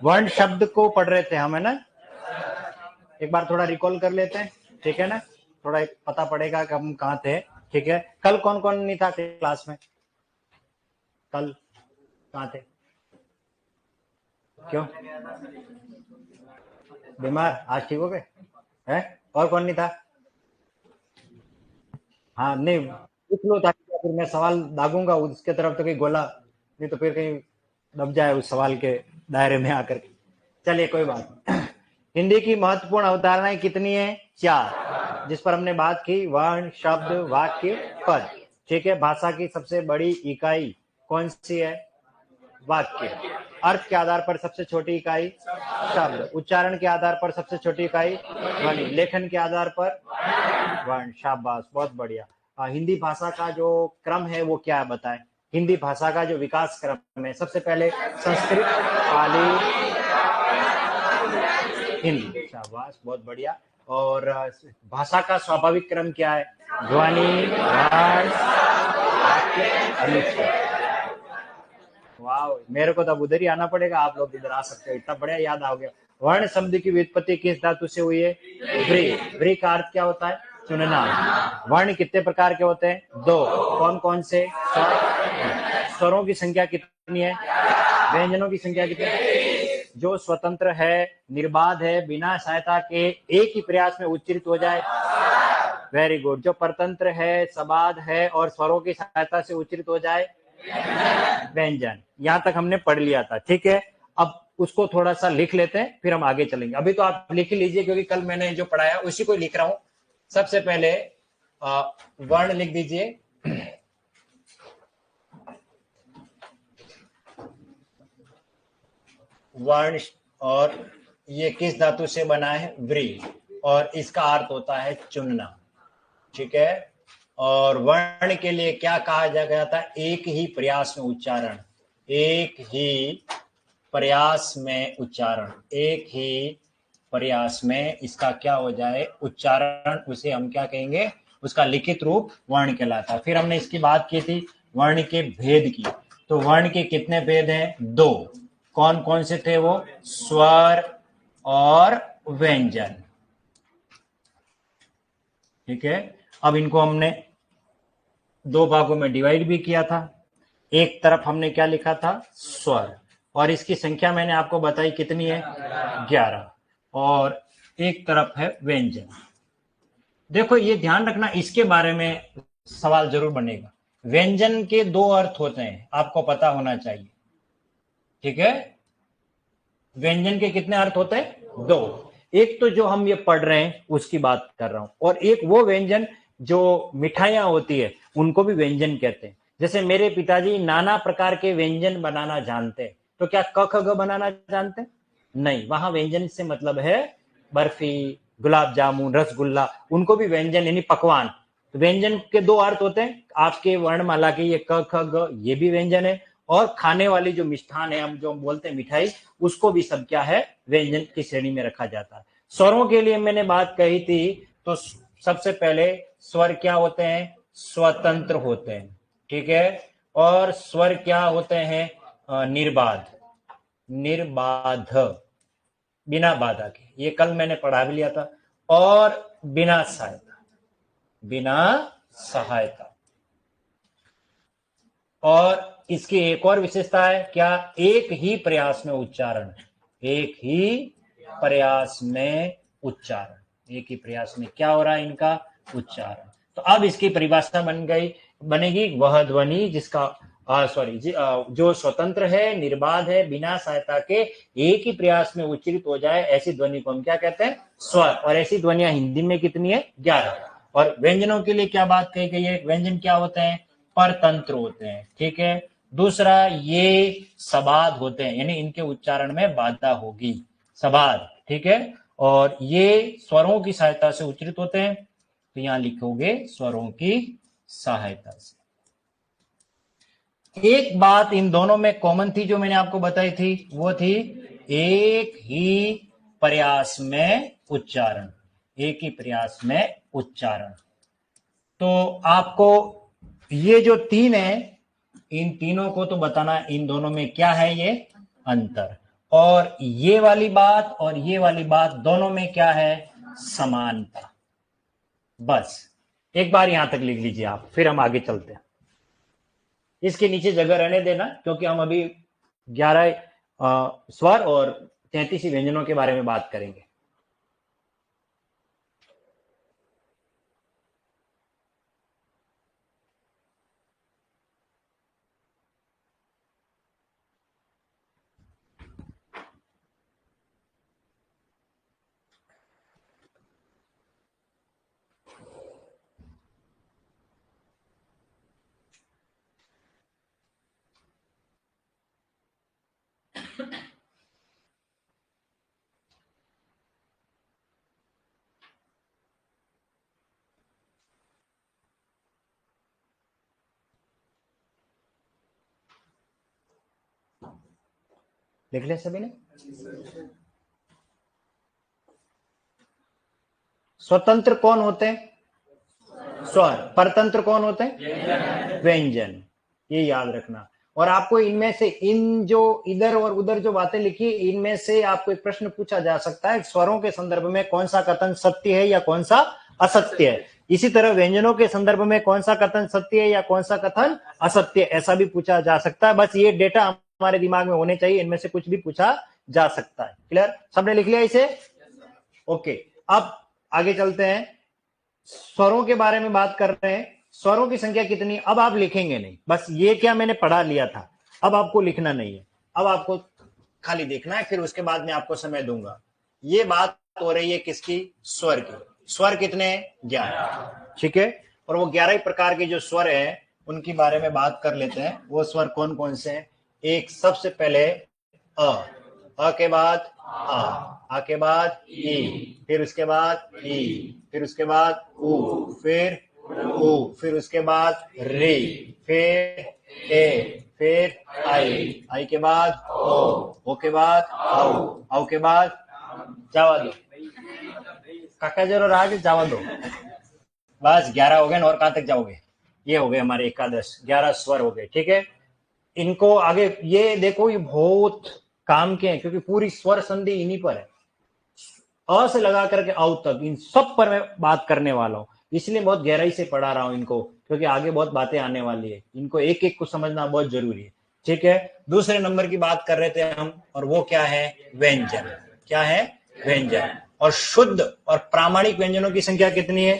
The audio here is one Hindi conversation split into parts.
वर्ण शब्द को पढ़ रहे थे हम, है ना? एक बार थोड़ा रिकॉल कर लेते हैं, ठीक है ना? थोड़ा पता पड़ेगा कि हम कहाँ थे, ठीक है? कल कौन कौन नहीं था क्लास में? कल कहाँ थे? क्यों बीमार? आज ठीक हो गए हैं? और कौन नहीं था? हाँ नहीं, पूछ लो ताकि फिर मैं सवाल दागूंगा उसके तरफ तो कहीं गोला नहीं तो फिर कहीं दब जाए उस सवाल के दायरे में आकर के। चलिए कोई बात नहीं। हिंदी की महत्वपूर्ण अवधारणाएं कितनी है? 4, जिस पर हमने बात की, वर्ण, शब्द, वाक्य, पद, ठीक है? भाषा की सबसे बड़ी इकाई कौन सी है? वाक्य। अर्थ के आधार पर सबसे छोटी इकाई शब्द। उच्चारण के आधार पर सबसे छोटी इकाई ध्वनि। लेखन के आधार पर वर्ण। शाबाश, बहुत बढ़िया। हिंदी भाषा का जो क्रम है वो क्या है बताएं? हिंदी भाषा का जो विकास क्रम है, सबसे पहले संस्कृत, पाली, हिंदी। शाबाश, बहुत बढ़िया। और भाषा का स्वाभाविक क्रम क्या है? ध्वनि, वर्ण, अनुच्छेद। वाह, मेरे को तब उधर ही आना पड़ेगा, आप लोग इधर आ सकते हो, इतना बढ़िया याद आ गया। वर्ण शब्द की व्युत्पत्ति किस धातु से हुई है? व्री। व्री का अर्थ क्या होता है? चुनना। वर्ण कितने प्रकार के होते हैं? 2। कौन कौन से? स्वरों की संख्या कितनी है? व्यंजनों की संख्या कितनी है? जो स्वतंत्र है, निर्बाध है, बिना सहायता के एक ही प्रयास में उच्चारित हो जाए। Very good. जो परतंत्र है, सबाद है और स्वरों की सहायता से उच्चारित हो जाए, व्यंजन। यहां तक हमने पढ़ लिया था, ठीक है? अब उसको थोड़ा सा लिख लेते हैं, फिर हम आगे चलेंगे। अभी तो आप लिख लीजिए क्योंकि कल मैंने जो पढ़ाया उसी को लिख रहा हूं। सबसे पहले वर्ण लिख दीजिए। वर्ण, और ये किस धातु से बना है? व्री, और इसका अर्थ होता है चुनना, ठीक है? और वर्ण के लिए क्या कहा गया था? एक ही प्रयास में उच्चारण। एक ही प्रयास में उच्चारण। एक ही प्रयास में इसका क्या हो जाए? उच्चारण। उसे हम क्या कहेंगे? उसका लिखित रूप वर्ण कहलाता है। फिर हमने इसकी बात की थी वर्ण के भेद की। तो वर्ण के कितने भेद हैं? 2। कौन कौन से थे वो? स्वर और व्यंजन, ठीक है? अब इनको हमने 2 भागों में डिवाइड भी किया था। एक तरफ हमने क्या लिखा था? स्वर, और इसकी संख्या मैंने आपको बताई कितनी है? 11। और एक तरफ है व्यंजन। देखो ये ध्यान रखना, इसके बारे में सवाल जरूर बनेगा। व्यंजन के 2 अर्थ होते हैं, आपको पता होना चाहिए, ठीक है? व्यंजन के कितने अर्थ होते हैं? 2। एक तो जो हम ये पढ़ रहे हैं उसकी बात कर रहा हूं, और एक वो व्यंजन जो मिठाइयां होती है उनको भी व्यंजन कहते हैं। जैसे मेरे पिताजी नाना प्रकार के व्यंजन बनाना जानते हैं, तो क्या क ख ग बनाना जानते हैं? नहीं, वहां व्यंजन से मतलब है बर्फी, गुलाब जामुन, रसगुल्ला, उनको भी व्यंजन यानी पकवान। तो व्यंजन के 2 अर्थ होते हैं आपके वर्णमाला के, ये क ख ग, ये भी व्यंजन है, और खाने वाली जो मिष्ठान है, हम जो बोलते हैं मिठाई, उसको भी सब क्या है? व्यंजन की श्रेणी में रखा जाता है। स्वरों के लिए मैंने बात कही थी, तो सबसे पहले स्वर क्या होते हैं? स्वतंत्र होते हैं, ठीक है? और स्वर क्या होते हैं? निर्बाध। निर्बाध, बिना बाधा के, ये कल मैंने पढ़ा भी लिया था। और बिना सहायता। बिना सहायता। और इसकी एक और विशेषता है क्या? एक ही प्रयास में उच्चारण। एक ही प्रयास में उच्चारण। एक ही प्रयास में क्या हो रहा है? इनका उच्चारण। तो अब इसकी परिभाषा बनेगी वह ध्वनि जिसका जो स्वतंत्र है, निर्बाध है, बिना सहायता के एक ही प्रयास में उच्चारित हो जाए, ऐसी ध्वनि को हम क्या कहते हैं? स्वर। और ऐसी ध्वनियां हिंदी में कितनी है? 11। और व्यंजनों के लिए क्या बात कही गई है? व्यंजन क्या होते हैं? परतंत्र होते हैं, ठीक है? दूसरा, ये सबाद होते हैं, यानी इनके उच्चारण में बाधा होगी, सबाद, ठीक है? और ये स्वरों की सहायता से उच्चारित होते हैं। तो यहां लिखोगे स्वरों की सहायता से। एक बात इन दोनों में कॉमन थी जो मैंने आपको बताई थी, वो थी एक ही प्रयास में उच्चारण, एक ही प्रयास में उच्चारण। तो आपको ये जो तीन है, इन तीनों को तो बताना इन दोनों में क्या है ये अंतर, और ये वाली बात और ये वाली बात दोनों में क्या है समानता। बस एक बार यहां तक लिख लीजिए आप, फिर हम आगे चलते हैं। इसके नीचे जगह रहने देना, क्योंकि हम अभी 11 स्वर और 33 व्यंजनों के बारे में बात करेंगे। लिख लिया सभी ने? स्वतंत्र कौन होते हैं? स्वर। परतंत्र कौन होते हैं? व्यंजन। ये याद रखना। और आपको इनमें से इन जो इधर और उधर जो बातें लिखी, इनमें से आपको एक प्रश्न पूछा जा सकता है, स्वरों के संदर्भ में कौन सा कथन सत्य है या कौन सा असत्य है। इसी तरह व्यंजनों के संदर्भ में कौन सा कथन सत्य है या कौन सा कथन असत्य, ऐसा भी पूछा जा सकता है। बस ये डेटा हमारे दिमाग में होने चाहिए, इनमें से कुछ भी पूछा जा सकता है। क्लियर? सबने लिख लिया इसे? ओके, अब आगे चलते हैं। स्वरों के बारे में बात कर रहे हैं। स्वरों की संख्या कितनी? अब आप लिखेंगे नहीं, बस ये क्या मैंने पढ़ा लिया था, अब आपको लिखना नहीं है। अब आपको खाली देखना है, फिर उसके बाद में आपको समय दूंगा। ये बात हो रही है किसकी? स्वर की। स्वर कितने? 11। ठीक है, और वो 11 प्रकार के जो स्वर है उनके बारे में बात कर लेते हैं। वो स्वर कौन कौन से हैं? एक सबसे पहले अ के बाद आ के बाद ई, फिर उसके बाद ई, फिर उसके बाद उ, फिर उसके बाद रे, फिर ए, फिर आई के बाद ओ के बाद औ के बाद जावा दो। काका जरूर आगे जावा दो। बस 11 हो गए ना, और कहां तक जाओगे? ये हो गए हमारे एकादश, 11 स्वर हो गए। ठीक है, इनको आगे ये देखो, ये बहुत काम के हैं, क्योंकि पूरी स्वर संधि इन्हीं पर है। अ से लगा करके औ तक, इन सब पर मैं बात करने वाला हूं, इसलिए बहुत गहराई से पढ़ा रहा हूं इनको, क्योंकि आगे बहुत बातें आने वाली है। इनको एक एक को समझना बहुत जरूरी है। ठीक है, दूसरे नंबर की बात कर रहे थे हम, और वो क्या है? व्यंजन। क्या है? व्यंजन। और शुद्ध और प्रामाणिक व्यंजनों की संख्या कितनी है?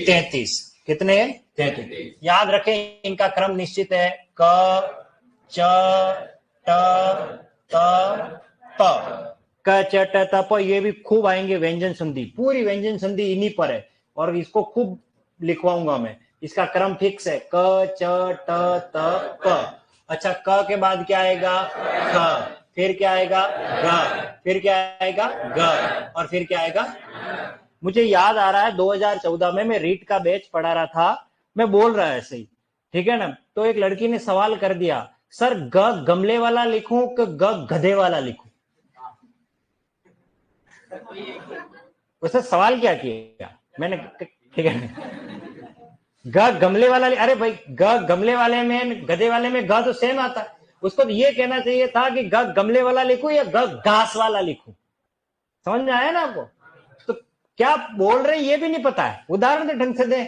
33। कितने हैं? 33। याद रखें, इनका क्रम निश्चित है। क, च, ट, त, प। क, च, ट, त, प, ये भी खूब आएंगे व्यंजन संधि। पूरी व्यंजन संधि इन्हीं पर है, और इसको खूब लिखवाऊंगा मैं। इसका क्रम फिक्स है, क, च, ट, त, प। अच्छा, क के बाद क्या आएगा? ख, फिर क्या आएगा? ग, फिर क्या आएगा? ग, और फिर क्या आएगा? मुझे याद आ रहा है 2014 में मैं रीट का बैच पढ़ा रहा था, मैं बोल रहा है सही, ठीक है ना? तो एक लड़की ने सवाल कर दिया, सर ग गमले वाला लिखूं कि ग गधे वाला लिखूं? उसने सवाल क्या किया, मैंने, ठीक है, ग गमले वाला, अरे भाई ग गमले वाले में गधे वाले में ग तो सेम आता है। उसको तो ये कहना चाहिए था कि ग गमले वाला लिखूं या ग घास वाला लिखूं। समझ में आया ना आपको? तो क्या बोल रहे ये भी नहीं पता है। उदाहरण ढंग से दे,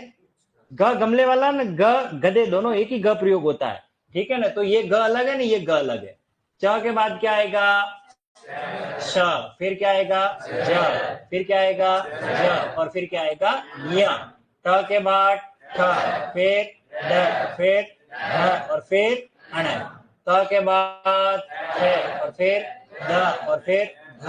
ग गमले वाला ना ग गधे, दोनों एक ही ग प्रयोग होता है। ठीक है ना? तो ये ग अलग है ना, ये ग अलग है। च के बाद क्या आएगा? श, फिर क्या आएगा? ज, फिर क्या आएगा? ज, और फिर क्या आएगा? य। ट के बाद ठ, फिर ड, फिर ढ, और फिर अण। त के बाद थ, और फिर द, और फिर ध,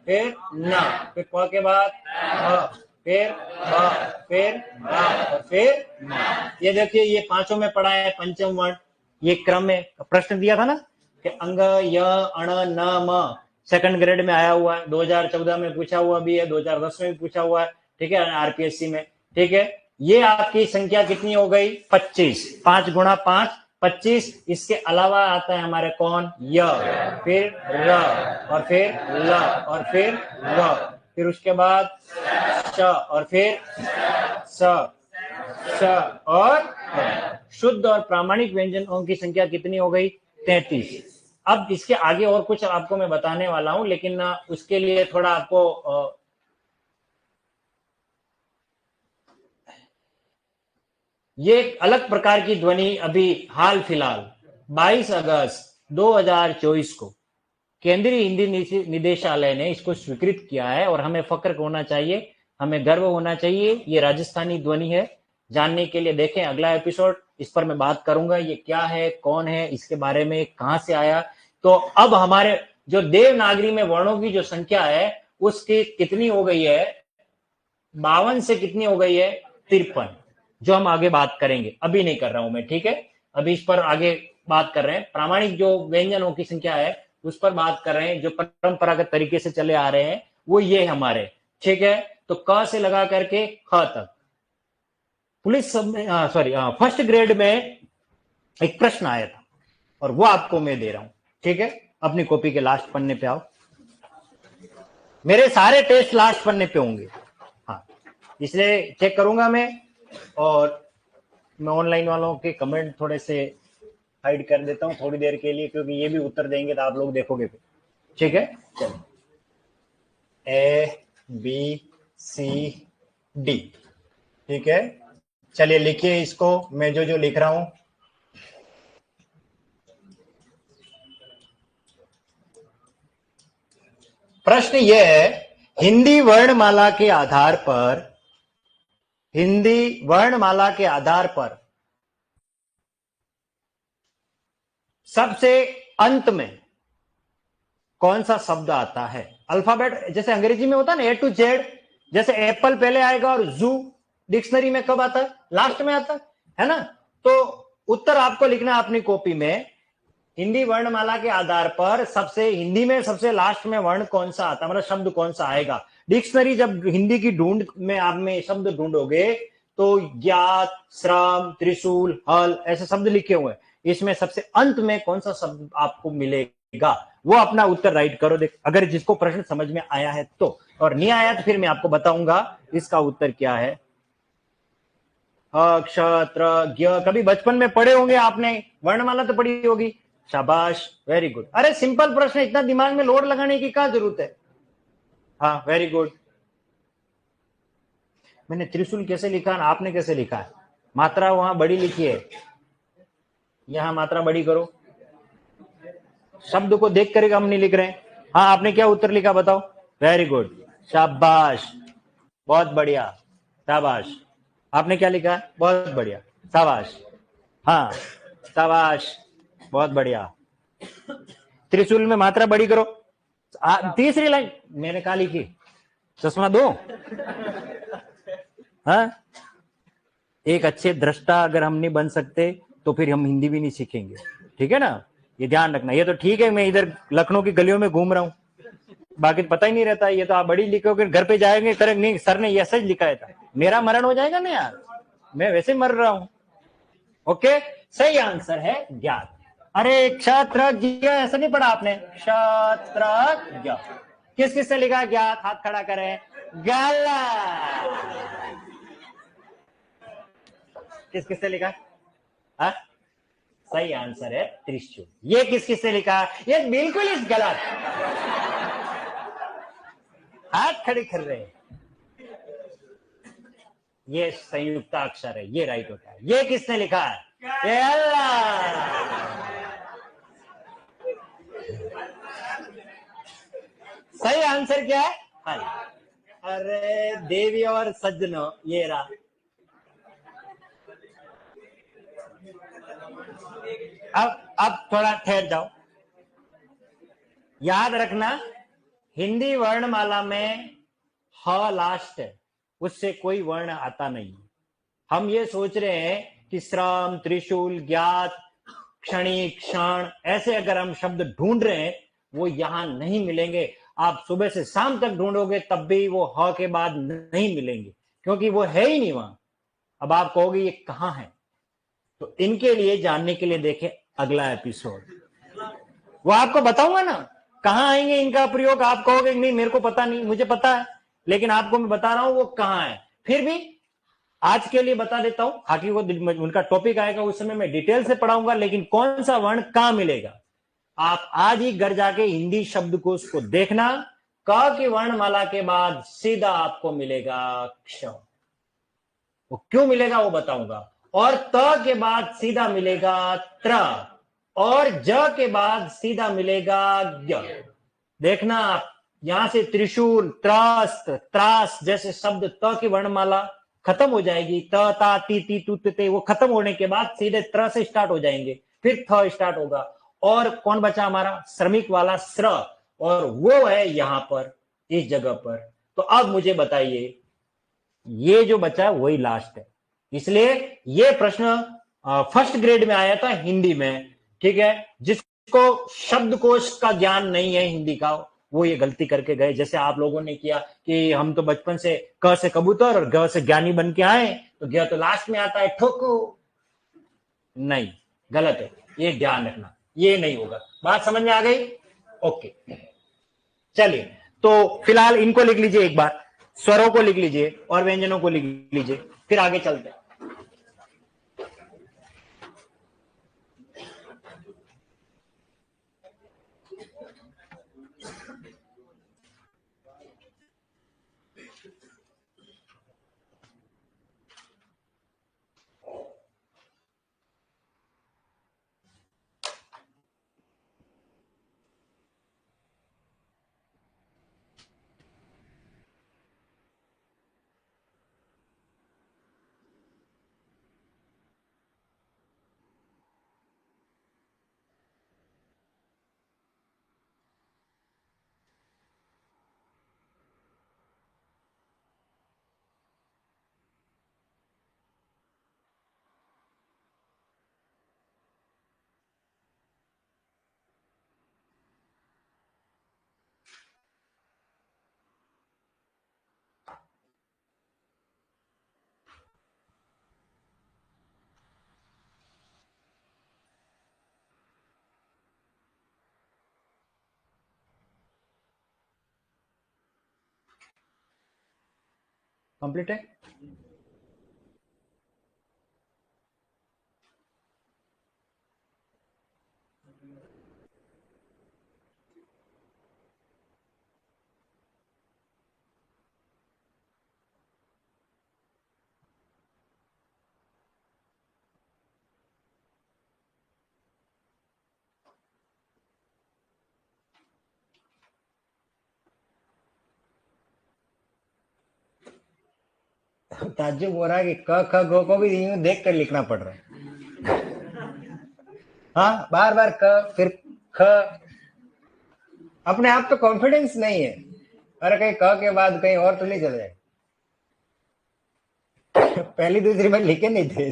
फिर न, फिर प के बाद भ, फिर भ, फिर भ, और फिर न। ये देखिए, ये पांचों में पढ़ा है पंचम वर्ण। ये क्रम में प्रश्न दिया था ना कि अंग य अण न म, सेकंड ग्रेड में आया हुआ है, 2014 में पूछा हुआ भी है, 2010 में भी पूछा हुआ है। ठीक है, आरपीएससी में। ठीक है, ये आपकी संख्या कितनी हो गई 25, 5 गुणा 5 25। इसके अलावा आता है हमारे कौन य, फिर र, और फिर ल, और फिर र, फिर उसके बाद श, और फिर स, और शुद्ध और प्रामाणिक व्यंजनों की संख्या कितनी हो गई 33। अब इसके आगे और कुछ आपको मैं बताने वाला हूं, लेकिन उसके लिए थोड़ा आपको ये एक अलग प्रकार की ध्वनि अभी हाल फिलहाल 22 अगस्त 2024 को केंद्रीय हिंदी निदेशालय ने इसको स्वीकृत किया है, और हमें फक्र होना चाहिए, हमें गर्व होना चाहिए। ये राजस्थानी ध्वनि है। जानने के लिए देखें अगला एपिसोड, इस पर मैं बात करूंगा ये क्या है, कौन है, इसके बारे में, कहां से आया। तो अब हमारे जो देवनागरी में वर्णों की जो संख्या है उसकी कितनी हो गई है 52 से कितनी हो गई है 53, जो हम आगे बात करेंगे, अभी नहीं कर रहा हूं मैं, ठीक है। अभी इस पर आगे बात कर रहे हैं। प्रामाणिक जो व्यंजनों की संख्या है उस पर बात कर रहे हैं, जो परंपरागत तरीके से चले आ रहे हैं वो ये हमारे, ठीक है। तो क से लगा करके ख तक पुलिस फर्स्ट ग्रेड में एक प्रश्न आया था, और वो आपको मैं दे रहा हूं, ठीक है। अपनी कॉपी के लास्ट पन्ने पे आओ, मेरे सारे टेस्ट लास्ट पन्ने पे होंगे, हाँ, इसलिए चेक करूंगा मैं, और मैं ऑनलाइन वालों के कमेंट थोड़े से हाइड कर देता हूं थोड़ी देर के लिए, क्योंकि ये भी उत्तर देंगे तो आप लोग देखोगे, ठीक है। चलो, ए बी सी डी, ठीक है। चलिए लिखिए इसको, मैं जो जो लिख रहा हूं। प्रश्न यह है, हिंदी वर्णमाला के आधार पर सबसे अंत में कौन सा शब्द आता है। अल्फाबेट जैसे अंग्रेजी में होता है ना ए टू जेड, जैसे एप्पल पहले आएगा और जू डिक्शनरी में कब आता है, लास्ट में आता है ना। तो उत्तर आपको लिखना अपनी कॉपी में, हिंदी वर्णमाला के आधार पर हिंदी में सबसे लास्ट में वर्ण कौन सा आता है, मतलब शब्द कौन सा आएगा। डिक्शनरी जब हिंदी की ढूंढ में आप में शब्द ढूंढोगे तो ज्ञात, श्रम, त्रिशूल, हल ऐसे शब्द लिखे हुए हैं, इसमें सबसे अंत में कौन सा शब्द आपको मिलेगा, वो अपना उत्तर राइट करो। देख, अगर जिसको प्रश्न समझ में आया है तो, और नहीं आया तो फिर मैं आपको बताऊंगा इसका उत्तर क्या है। अक्षत्र ज्ञ कभी बचपन में पढ़े होंगे आपने, वर्णमाला तो पढ़ी होगी, शाबाश, वेरी गुड। अरे सिंपल प्रश्न, इतना दिमाग में लोड लगाने की क्या जरूरत है। हाँ, वेरी गुड। मैंने त्रिशूल कैसे लिखा, आपने कैसे लिखा है, मात्रा वहां बड़ी लिखी है, यहां मात्रा बड़ी करो, शब्द को देख कर हम नहीं लिख रहे हैं। हाँ, आपने क्या उत्तर लिखा बताओ, वेरी गुड, शाबाश, बहुत बढ़िया, शाबाश। आपने क्या लिखा, बहुत बढ़िया, शाबाश, हाँ शाबाश, बहुत बढ़िया। त्रिशूल में मात्रा बड़ी करो। तीसरी लाइन मैंने कहा लिखी, चश्मा दो। हाँ, एक अच्छे दृष्टा अगर हम नहीं बन सकते तो फिर हम हिंदी भी नहीं सीखेंगे, ठीक है ना, ये ध्यान रखना। ये तो ठीक है मैं इधर लखनऊ की गलियों में घूम रहा हूँ, बाकी पता ही नहीं रहता। ये तो आप बड़ी लिखोगे, घर पे जाएंगे करेंगे, नहीं सर ने ऐसा ही लिखा था, मेरा मरण हो जाएगा ना यार, मैं वैसे मर रहा हूं। ओके, सही आंसर है ज्ञात। अरे क्षत्रज्ञ ऐसा नहीं पढ़ा आपने, क्षत्रज्ञ। किस किस से लिखा ज्ञात, हाथ खड़ा करें, गलत। किस किस से लिखा, हा? सही आंसर है त्रिशूल। ये किस किस से लिखा, ये बिल्कुल इस गलत, हाथ खड़े कर रहे हैं, ये संयुक्त अक्षर है, ये राइट होता है। ये किसने लिखा है, ये अल्लाह। सही आंसर क्या है, हल। अरे देवी और सज्जनों, ये रहा। अब थोड़ा ठहर जाओ, याद रखना हिंदी वर्णमाला में ह लास्ट है, उससे कोई वर्ण आता नहीं। हम ये सोच रहे हैं कि श्रम, त्रिशूल, ज्ञात, क्षणी, क्षण ऐसे अगर हम शब्द ढूंढ रहे हैं वो यहां नहीं मिलेंगे। आप सुबह से शाम तक ढूंढोगे तब भी वो ह के बाद नहीं मिलेंगे, क्योंकि वो है ही नहीं वहां। अब आप कहोगे ये कहां है, तो इनके लिए जानने के लिए देखें अगला एपिसोड, वो आपको बताऊंगा ना कहां आएंगे इनका प्रयोग। आप कहोगे नहीं मेरे को पता नहीं, मुझे पता है, लेकिन आपको मैं बता रहा हूं वो कहां है। फिर भी आज के लिए बता देता हूं, बाकी वो उनका टॉपिक आएगा उस समय मैं डिटेल से पढ़ाऊंगा, लेकिन कौन सा वर्ण कहां मिलेगा आप आज ही घर जाके हिंदी शब्दकोश को देखना। क की वर्णमाला के बाद सीधा आपको मिलेगा क्ष, वो क्यों मिलेगा वो बताऊंगा। और त के बाद सीधा मिलेगा त्र, और ज के बाद सीधा मिलेगा य। देखना आप यहां से त्रिशूल, त्रास, त्रास जैसे शब्द त की वर्णमाला खत्म हो जाएगी, त ता ती ती तु ते, वो खत्म होने के बाद सीधे त्र से स्टार्ट हो जाएंगे, फिर थ स्टार्ट होगा। और कौन बचा हमारा श्रमिक वाला स्र, और वो है यहां पर इस जगह पर। तो अब मुझे बताइए ये जो बचा वही लास्ट है। इसलिए ये प्रश्न फर्स्ट ग्रेड में आया था हिंदी में, ठीक है। जिसको शब्दकोश का ज्ञान नहीं है हिंदी का वो ये गलती करके गए, जैसे आप लोगों ने किया कि हम तो बचपन से क से कबूतर और ग से ज्ञानी बन के आए, तो ग तो लास्ट में आता है, ठोको। नहीं, गलत है, ये ध्यान रखना, ये नहीं होगा। बात समझ में आ गई? ओके, चलिए तो फिलहाल इनको लिख लीजिए, एक बार स्वरों को लिख लीजिए और व्यंजनों को लिख लीजिए, फिर आगे चलते हैं। कंप्लीट है? ताज्जुब हो रहा है कि क ख ग को भी यूं देख कर लिखना पड़ रहा है। हाँ, बार बार क फिर ख, अपने आप तो कॉन्फिडेंस नहीं है, अरे कहीं क के बाद कहीं और तो नहीं चल जाए। पहली दूसरी बार लिखे नहीं थे।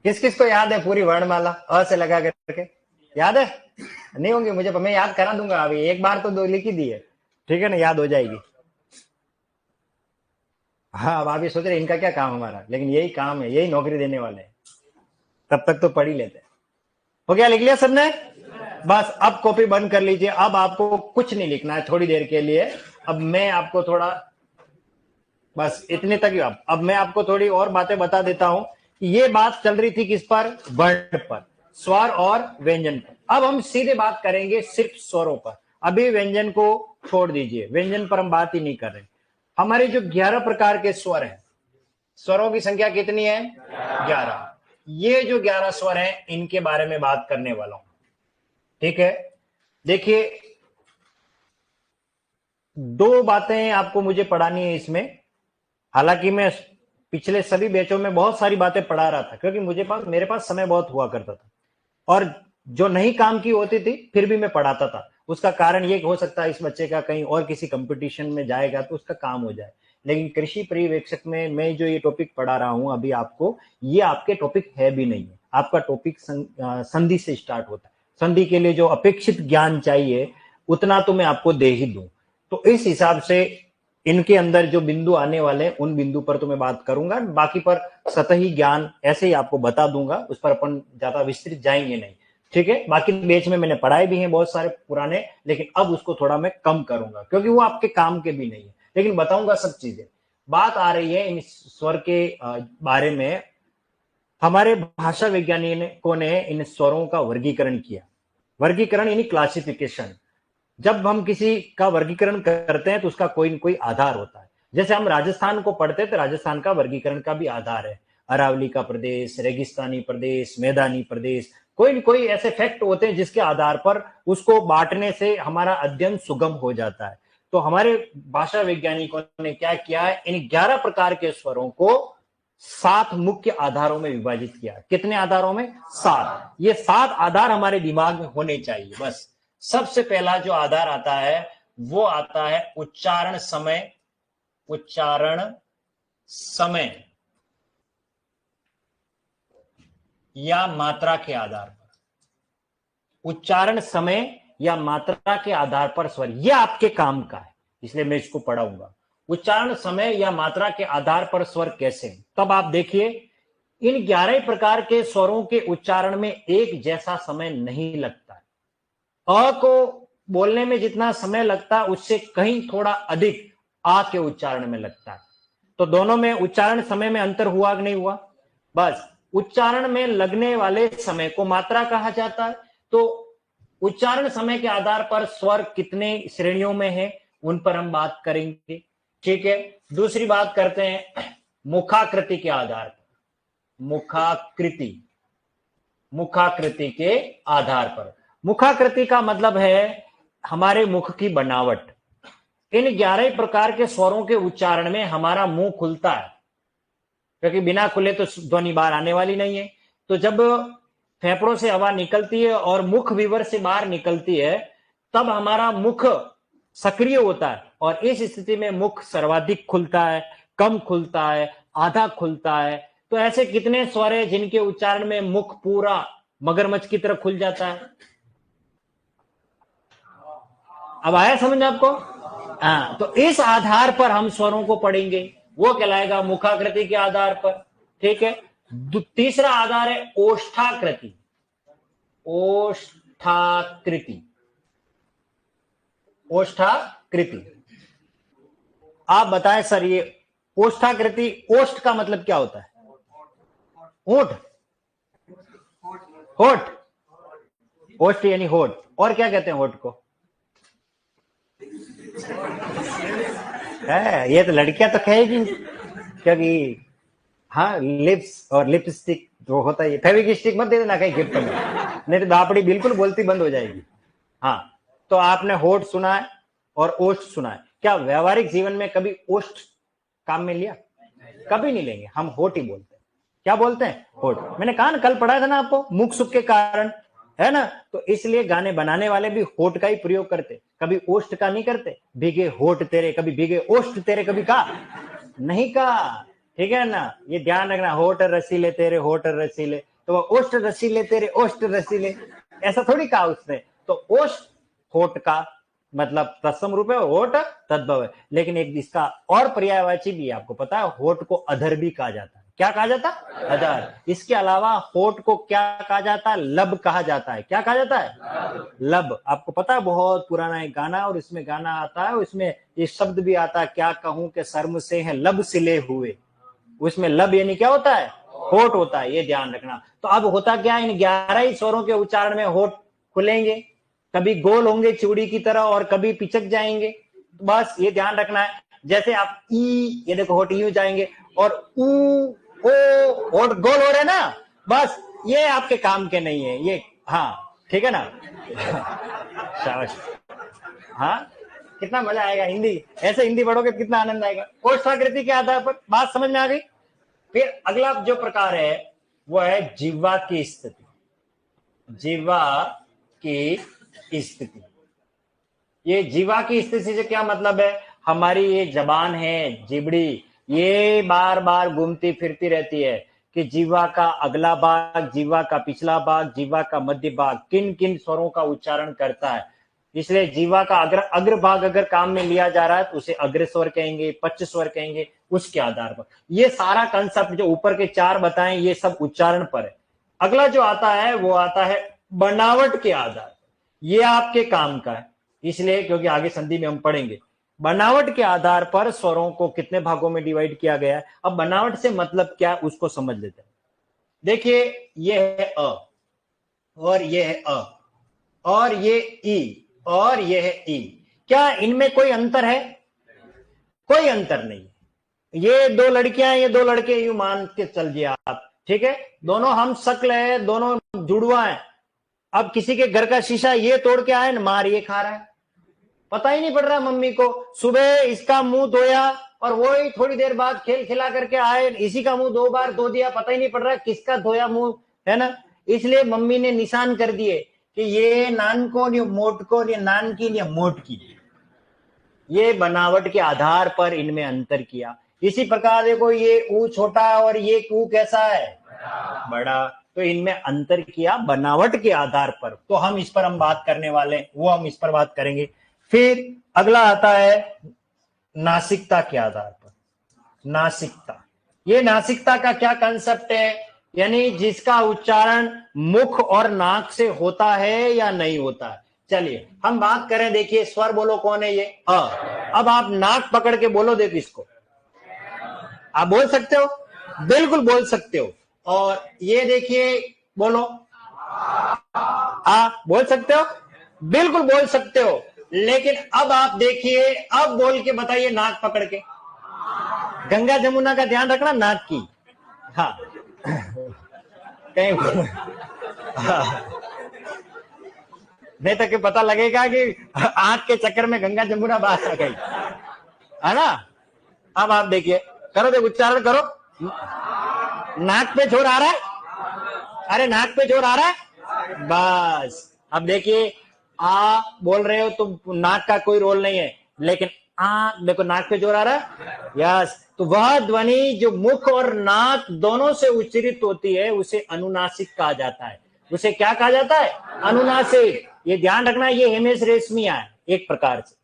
किस किस को याद है पूरी वर्णमाला अ से लगा करके? याद है? नहीं होंगे, मुझे मैं याद करा दूंगा, अभी एक बार तो दो लिखी दी है, ठीक है ना, याद हो जाएगी। हाँ, अब आप ये सोच रहे इनका क्या काम हमारा, लेकिन यही काम है, यही नौकरी देने वाले हैं, तब तक तो पढ़ ही लेते हैं। हो गया, लिख लिया सबने? बस अब कॉपी बंद कर लीजिए, अब आपको कुछ नहीं लिखना है थोड़ी देर के लिए। अब मैं आपको थोड़ा, बस इतने तक ही। अब मैं आपको थोड़ी और बातें बता देता हूं। ये बात चल रही थी किस पर? वर्ण पर, स्वर और व्यंजन पर। अब हम सीधे बात करेंगे सिर्फ स्वरों पर। अभी व्यंजन को छोड़ दीजिए, व्यंजन पर हम बात ही नहीं कर रहे। हमारे जो 11 प्रकार के स्वर हैं, स्वरों की संख्या कितनी है? 11। ये जो 11 स्वर हैं इनके बारे में बात करने वाला हूं, ठीक है। देखिए, दो बातें आपको मुझे पढ़ानी है इसमें। हालांकि मैं पिछले सभी बैचों में बहुत सारी बातें पढ़ा रहा था, क्योंकि मेरे पास समय बहुत हुआ करता था, और जो नहीं काम की होती थी फिर भी मैं पढ़ाता था। उसका कारण ये हो सकता है इस बच्चे का कहीं और किसी कंपटीशन में जाएगा तो उसका काम हो जाए, लेकिन कृषि पर्यवेक्षक में मैं जो ये टॉपिक पढ़ा रहा हूं अभी आपको, ये आपके टॉपिक है भी नहीं है। आपका टॉपिक संधि से स्टार्ट होता है। संधि के लिए जो अपेक्षित ज्ञान चाहिए उतना तो मैं आपको दे ही दूं। तो इस हिसाब से इनके अंदर जो बिंदु आने वाले हैं उन बिंदु पर तो मैं बात करूंगा, बाकी पर सतही ज्ञान ऐसे ही आपको बता दूंगा, उस पर अपन ज्यादा विस्तृत जाएंगे नहीं, ठीक है। बाकी बेच में मैंने पढ़ाए भी हैं बहुत सारे पुराने, लेकिन अब उसको थोड़ा मैं कम करूंगा क्योंकि वो आपके काम के भी नहीं है, लेकिन बताऊंगा सब चीजें। बात आ रही है इन स्वर के बारे में। हमारे भाषा वैज्ञानिकों ने इन स्वरों का वर्गीकरण किया। वर्गीकरण यानी क्लासिफिकेशन। जब हम किसी का वर्गीकरण करते हैं तो उसका कोई न कोई आधार होता है। जैसे हम राजस्थान को पढ़ते हैं तो राजस्थान का वर्गीकरण का भी आधार है। अरावली का प्रदेश, रेगिस्तानी प्रदेश, मैदानी प्रदेश, कोई न कोई ऐसे फैक्ट होते हैं जिसके आधार पर उसको बांटने से हमारा अध्ययन सुगम हो जाता है। तो हमारे भाषा वैज्ञानिकों ने क्या किया है, इन 11 प्रकार के स्वरों को 7 मुख्य आधारों में विभाजित किया। कितने आधारों में? 7। ये 7 आधार हमारे दिमाग में होने चाहिए बस। सबसे पहला जो आधार आता है वो आता है उच्चारण समय। उच्चारण समय या मात्रा के आधार पर। उच्चारण समय या मात्रा के आधार पर स्वर, यह आपके काम का है, इसलिए मैं इसको पढ़ाऊंगा। उच्चारण समय या मात्रा के आधार पर स्वर कैसे? तब आप देखिए, इन 11 प्रकार के स्वरों के उच्चारण में एक जैसा समय नहीं लगता है। अ को बोलने में जितना समय लगता है उससे कहीं थोड़ा अधिक आ के उच्चारण में लगता है। तो दोनों में उच्चारण समय में अंतर हुआ कि नहीं हुआ? बस उच्चारण में लगने वाले समय को मात्रा कहा जाता है। तो उच्चारण समय के आधार पर स्वर कितने श्रेणियों में है उन पर हम बात करेंगे, ठीक है। दूसरी बात करते हैं मुखाकृति के आधार पर। मुखाकृति, मुखाकृति के आधार पर। मुखाकृति का मतलब है हमारे मुख की बनावट। इन 11 प्रकार के स्वरों के उच्चारण में हमारा मुंह खुलता है, क्योंकि बिना खुले तो ध्वनि बाहर आने वाली नहीं है। तो जब फेफड़ों से हवा निकलती है और मुख विवर से बाहर निकलती है तब हमारा मुख सक्रिय होता है, और इस स्थिति में मुख सर्वाधिक खुलता है, कम खुलता है, आधा खुलता है। तो ऐसे कितने स्वर है जिनके उच्चारण में मुख पूरा मगरमच्छ की तरह खुल जाता है? अब आया समझ आपको? हाँ, तो इस आधार पर हम स्वरों को पढ़ेंगे, वो कहलाएगा मुखाकृति के आधार पर, ठीक है। तीसरा आधार है ओष्ठाकृति। ओष्ठाकृति, ओष्ठाकृति। आप बताएं सर, ये ओष्ठाकृति, ओष्ठ का मतलब क्या होता है? होठ, होठ, ओष्ठ यानी होठ। और क्या कहते हैं होठ को? है, ये तो लड़कियां तो कहेगी, क्योंकि हाँ लिप्स और लिपस्टिक जो होता है, फेविक स्टिक मत दे देना कहीं गिफ्ट में, नहीं तो दापड़ी बिल्कुल बोलती बंद हो जाएगी। हाँ, तो आपने होठ सुना है और ओष्ठ सुना है। क्या व्यवहारिक जीवन में कभी ओष्ठ काम में लिया? कभी नहीं लेंगे, हम होठ ही बोलते हैं। क्या बोलते हैं? होठ। मैंने कहा ना, कल पढ़ाया था ना आपको, मुख सुख के कारण, है ना। तो इसलिए गाने बनाने वाले भी होठ का ही प्रयोग करते, कभी ओष्ठ का नहीं करते। भीगे होठ तेरे, कभी भीगे ओष्ठ तेरे, कभी कहा नहीं कहा, ठीक है ना। ये ध्यान रखना, होठ रसीले तेरे, होठ रसीले, तो ओष्ठ रसीले तेरे, ओष्ठ रसीले, ऐसा थोड़ी कहा उसने। तो ओष्ठ होठ का मतलब तत्सम रूप है, होठ तद्भव है। लेकिन एक इसका और पर्यायवाची भी है, आपको पता है, होठ को अधर भी कहा जाता है। क्या कहा जाता है? अधर। इसके अलावा होठ को क्या कहा जाता है? लब कहा जाता है। क्या कहा जाता है? लब। आपको पता है, बहुत पुराना एक गाना, और इसमें गाना आता है, उसमें ये शब्द भी आता है, क्या कहूं के शर्म से है लब सिले हुए। उसमें लब यानी क्या होता है? होठ होता है, ये ध्यान रखना। तो अब होता क्या है, इन 11 ही स्वरों के उच्चारण में होठ खुलेंगे, कभी गोल होंगे चूड़ी की तरह और कभी पिचक जाएंगे। बस ये ध्यान रखना है। जैसे आप ई, ये देखो होठ यूं जाएंगे, और ऊ ओ होठ गोल हो रहे ना, बस ये आपके काम के नहीं है ये। हाँ ठीक है ना। शाबाश। हाँ, कितना मजा आएगा हिंदी, ऐसे हिंदी पढ़ोगे कितना आनंद आएगा। ओष्ठाकृति के आधार पर बात समझ में आ गई। फिर अगला जो प्रकार है वो है जिह्वा की स्थिति। जिह्वा की स्थिति, ये जिह्वा की स्थिति से क्या मतलब है? हमारी ये जबान है, जिबड़ी, ये बार बार घूमती फिरती रहती है। कि जीवा का अगला भाग, जीवा का पिछला भाग, जीवा का मध्य भाग किन किन स्वरों का उच्चारण करता है। इसलिए जीवा का अग्र भाग अगर काम में लिया जा रहा है तो उसे अग्र स्वर कहेंगे, पश्च स्वर कहेंगे, उसके आधार पर। ये सारा कंसेप्ट जो ऊपर के 4 बताएं ये सब उच्चारण पर है। अगला जो आता है वो आता है बनावट के आधार पर। ये आपके काम का है, इसलिए क्योंकि आगे संधि में हम पढ़ेंगे। बनावट के आधार पर स्वरों को कितने भागों में डिवाइड किया गया है। अब बनावट से मतलब क्या उसको समझ लेते हैं। देखिए ये है अ और ये है अ और ये ई और ये है ई। क्या इनमें कोई अंतर है? कोई अंतर नहीं। ये 2 लड़कियां, ये 2 लड़के, यूं मान के चलिए आप, ठीक है। दोनों हम शक्ल है, दोनों जुड़वा है। अब किसी के घर का शीशा ये तोड़ के आए, मार ये खा रहा है, पता ही नहीं पड़ रहा मम्मी को। सुबह इसका मुंह धोया और वो ही थोड़ी देर बाद खेल खिला करके आए, इसी का मुंह 2 बार धो दिया, पता ही नहीं पड़ रहा किसका धोया मुंह, है ना। इसलिए मम्मी ने निशान कर दिए कि ये नान को, ये मोट को, ये नान की, ये मोट की। ये बनावट के आधार पर इनमें अंतर किया। इसी प्रकार देखो ये ऊ छोटा और ये ऊ कैसा है, बड़ा। तो इनमें अंतर किया बनावट के आधार पर। तो हम इस पर हम बात करने वाले हैं, वो हम इस पर बात करेंगे। फिर अगला आता है नासिकता के आधार पर। नासिकता, ये नासिकता का क्या कंसेप्ट है, यानी जिसका उच्चारण मुख और नाक से होता है या नहीं होता है। चलिए हम बात करें, देखिए स्वर बोलो कौन है, ये अ। अब आप नाक पकड़ के बोलो, देखो इसको आप बोल सकते हो, बिल्कुल बोल सकते हो। और ये देखिए बोलो आ, बोल सकते हो, बिल्कुल बोल सकते हो। लेकिन अब आप देखिए, अब बोल के बताइए नाक पकड़ के। गंगा जमुना का ध्यान रखना, नाक की, हाँ कहीं हाँ। नहीं तो पता लगेगा कि आंख के चक्कर में गंगा जमुना बात आ गई, है ना। अब आप देखिए, करो, देखो उच्चारण करो। नाक पे जोर आ रहा है, अरे नाक पे जोर आ रहा है, बस। अब देखिए आ बोल रहे हो तो नाक का कोई रोल नहीं है, लेकिन आ देखो नाक पे जोर आ रहा है, यस। तो वह ध्वनि जो मुख और नाक दोनों से उच्चरित होती है उसे अनुनासिक कहा जाता है। उसे क्या कहा जाता है, अनुनासिक। ये ध्यान रखना, ये हेमेश रेशमिया है एक प्रकार से।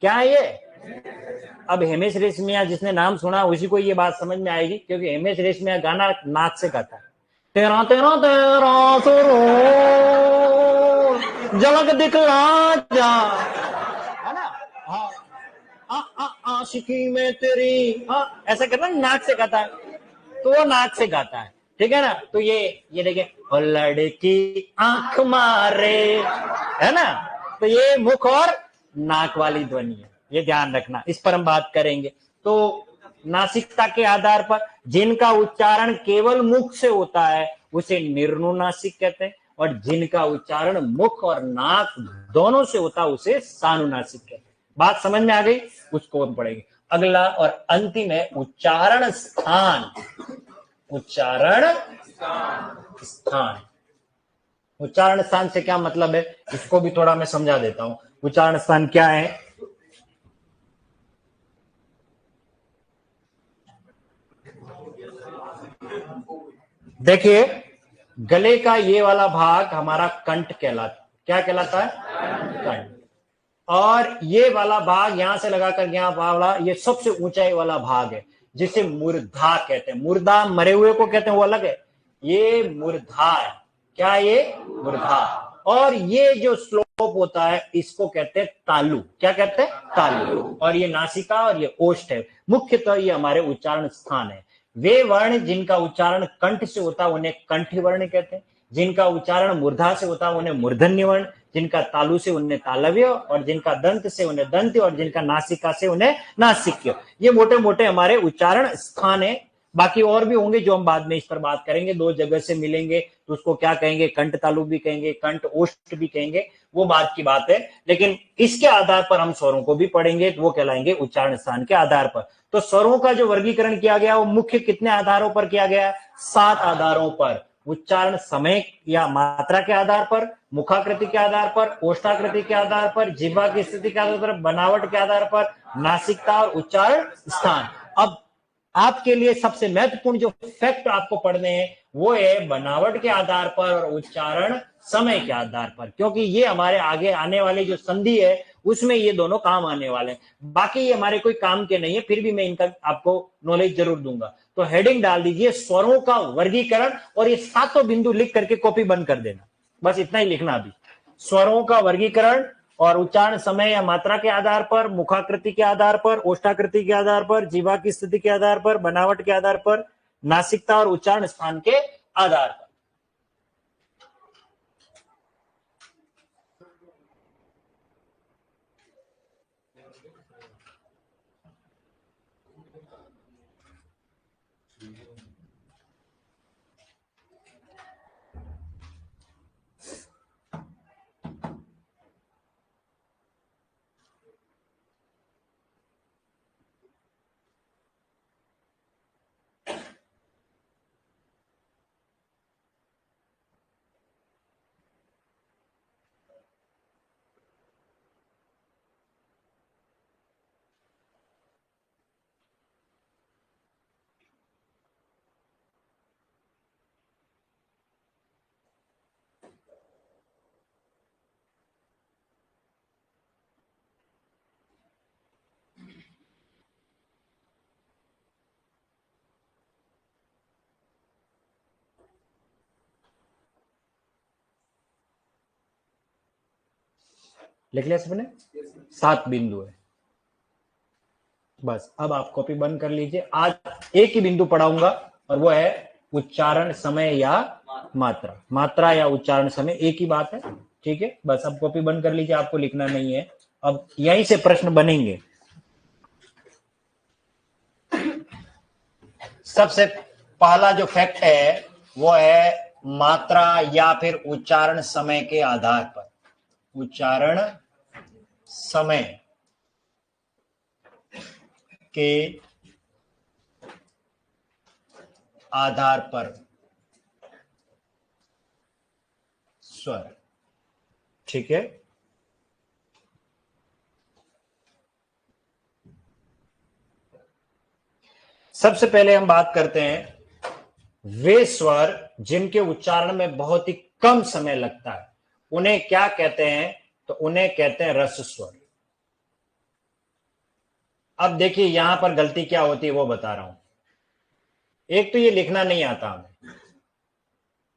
क्या है ये? अब हेमेश रेशमिया जिसने नाम सुना उसी को ये बात समझ में आएगी, क्योंकि हेमेश रेशमिया गाना नाक से गाता है। तेरा तेरा तेरा सुरो झलक दिखला जा, है ना। हाँ, आशिकी में तेरी, हाँ ऐसा करना, नाक से गाता है, तो वो नाक से गाता है, ठीक है ना। तो ये देखिए, लड़की आंख मारे, है ना। तो ये मुख और नाक वाली ध्वनि है, ये ध्यान रखना, इस पर हम बात करेंगे। तो नासिकता के आधार पर जिनका उच्चारण केवल मुख से होता है उसे निर्नुनासिक कहते हैं, और जिनका उच्चारण मुख और नाक दोनों से होता है उसे सानुनासिक कहते हैं। बात समझ में आ गई, उसको हम पढ़ेंगे। अगला और अंतिम है उच्चारण स्थान। उच्चारण स्थान, उच्चारण स्थान से क्या मतलब है, इसको भी थोड़ा मैं समझा देता हूं। उच्चारण स्थान क्या है, देखिए गले का ये वाला भाग हमारा कंठ कहलाता, क्या कहलाता है, कंठ। और ये वाला भाग यहां से लगाकर यहाँ वाला, ये सबसे ऊंचाई वाला भाग है जिसे मूर्धा कहते हैं। मुर्दा मरे हुए को कहते हैं, वो अलग है, ये मूर्धा है। क्या ये, मूर्धा। और ये जो स्लोप होता है इसको कहते हैं तालु। क्या कहते हैं, तालु। और ये नासिका और ये ओष्ठ है। मुख्यतः ये हमारे उच्चारण स्थान है। वे वर्ण जिनका उच्चारण कंठ से होता है उन्हें कंठी वर्ण कहते हैं, जिनका उच्चारण मूर्धा से होता है उन्हें मूर्धन्य वर्ण, जिनका तालु से उन्हें तालव्य, और जिनका दंत से उन्हें दंत्य, और जिनका नासिका से उन्हें नासिक्य। ये मोटे मोटे हमारे उच्चारण स्थान है। बाकी और भी होंगे जो हम बाद में इस पर बात करेंगे। 2 जगह से मिलेंगे तो उसको क्या कहेंगे, कंठ तालु भी कहेंगे, कंठ ओष्ठ भी कहेंगे, वो बात की बात है। लेकिन इसके आधार पर हम स्वरों को भी पढ़ेंगे, तो वो कहलाएंगे उच्चारण स्थान के आधार पर। तो स्वरों का जो वर्गीकरण किया गया वो मुख्य कितने आधारों पर किया गया, 7 आधारों पर। उच्चारण समय या मात्रा के आधार पर, मुखाकृति के आधार पर, ओष्ठाकृति के आधार पर, जिह्वा की स्थिति के आधार पर, बनावट के आधार पर, नासिकता और उच्चारण स्थान। अब आपके लिए सबसे महत्वपूर्ण जो फैक्ट आपको पढ़ने हैं वो है बनावट के आधार पर और उच्चारण समय के आधार पर, क्योंकि ये हमारे आगे आने वाली जो संधि है उसमें ये दोनों काम आने वाले हैं। बाकी ये हमारे कोई काम के नहीं है, फिर भी मैं इनका आपको नॉलेज जरूर दूंगा। तो हेडिंग डाल दीजिए स्वरों का वर्गीकरण, और ये सातों बिंदु लिख करके कॉपी बंद कर देना, बस इतना ही लिखना अभी। स्वरों का वर्गीकरण और उच्चारण समय या मात्रा के आधार पर, मुखाकृति के आधार पर, ओष्ठाकृति के आधार पर, जीवा की स्थिति के आधार पर, बनावट के आधार पर, नासिकता और उच्चारण स्थान के आधार पर। लिख लिया सबने? 7 बिंदु है बस। अब आप कॉपी बंद कर लीजिए। आज एक ही बिंदु पढ़ाऊंगा और वो है उच्चारण समय या मात्रा। मात्रा या उच्चारण समय एक ही बात है, ठीक है। बस अब कॉपी बंद कर लीजिए, आपको लिखना नहीं है। अब यहीं से प्रश्न बनेंगे। सबसे पहला जो फैक्ट है वो है मात्रा या फिर उच्चारण समय के आधार पर। उच्चारण समय के आधार पर स्वर, ठीक है। सबसे पहले हम बात करते हैं वे स्वर जिनके उच्चारण में बहुत ही कम समय लगता है, उन्हें क्या कहते हैं? तो उन्हें कहते हैं रस स्वर। अब देखिए यहां पर गलती क्या होती है वो बता रहा हूं। एक तो ये लिखना नहीं आता हमें,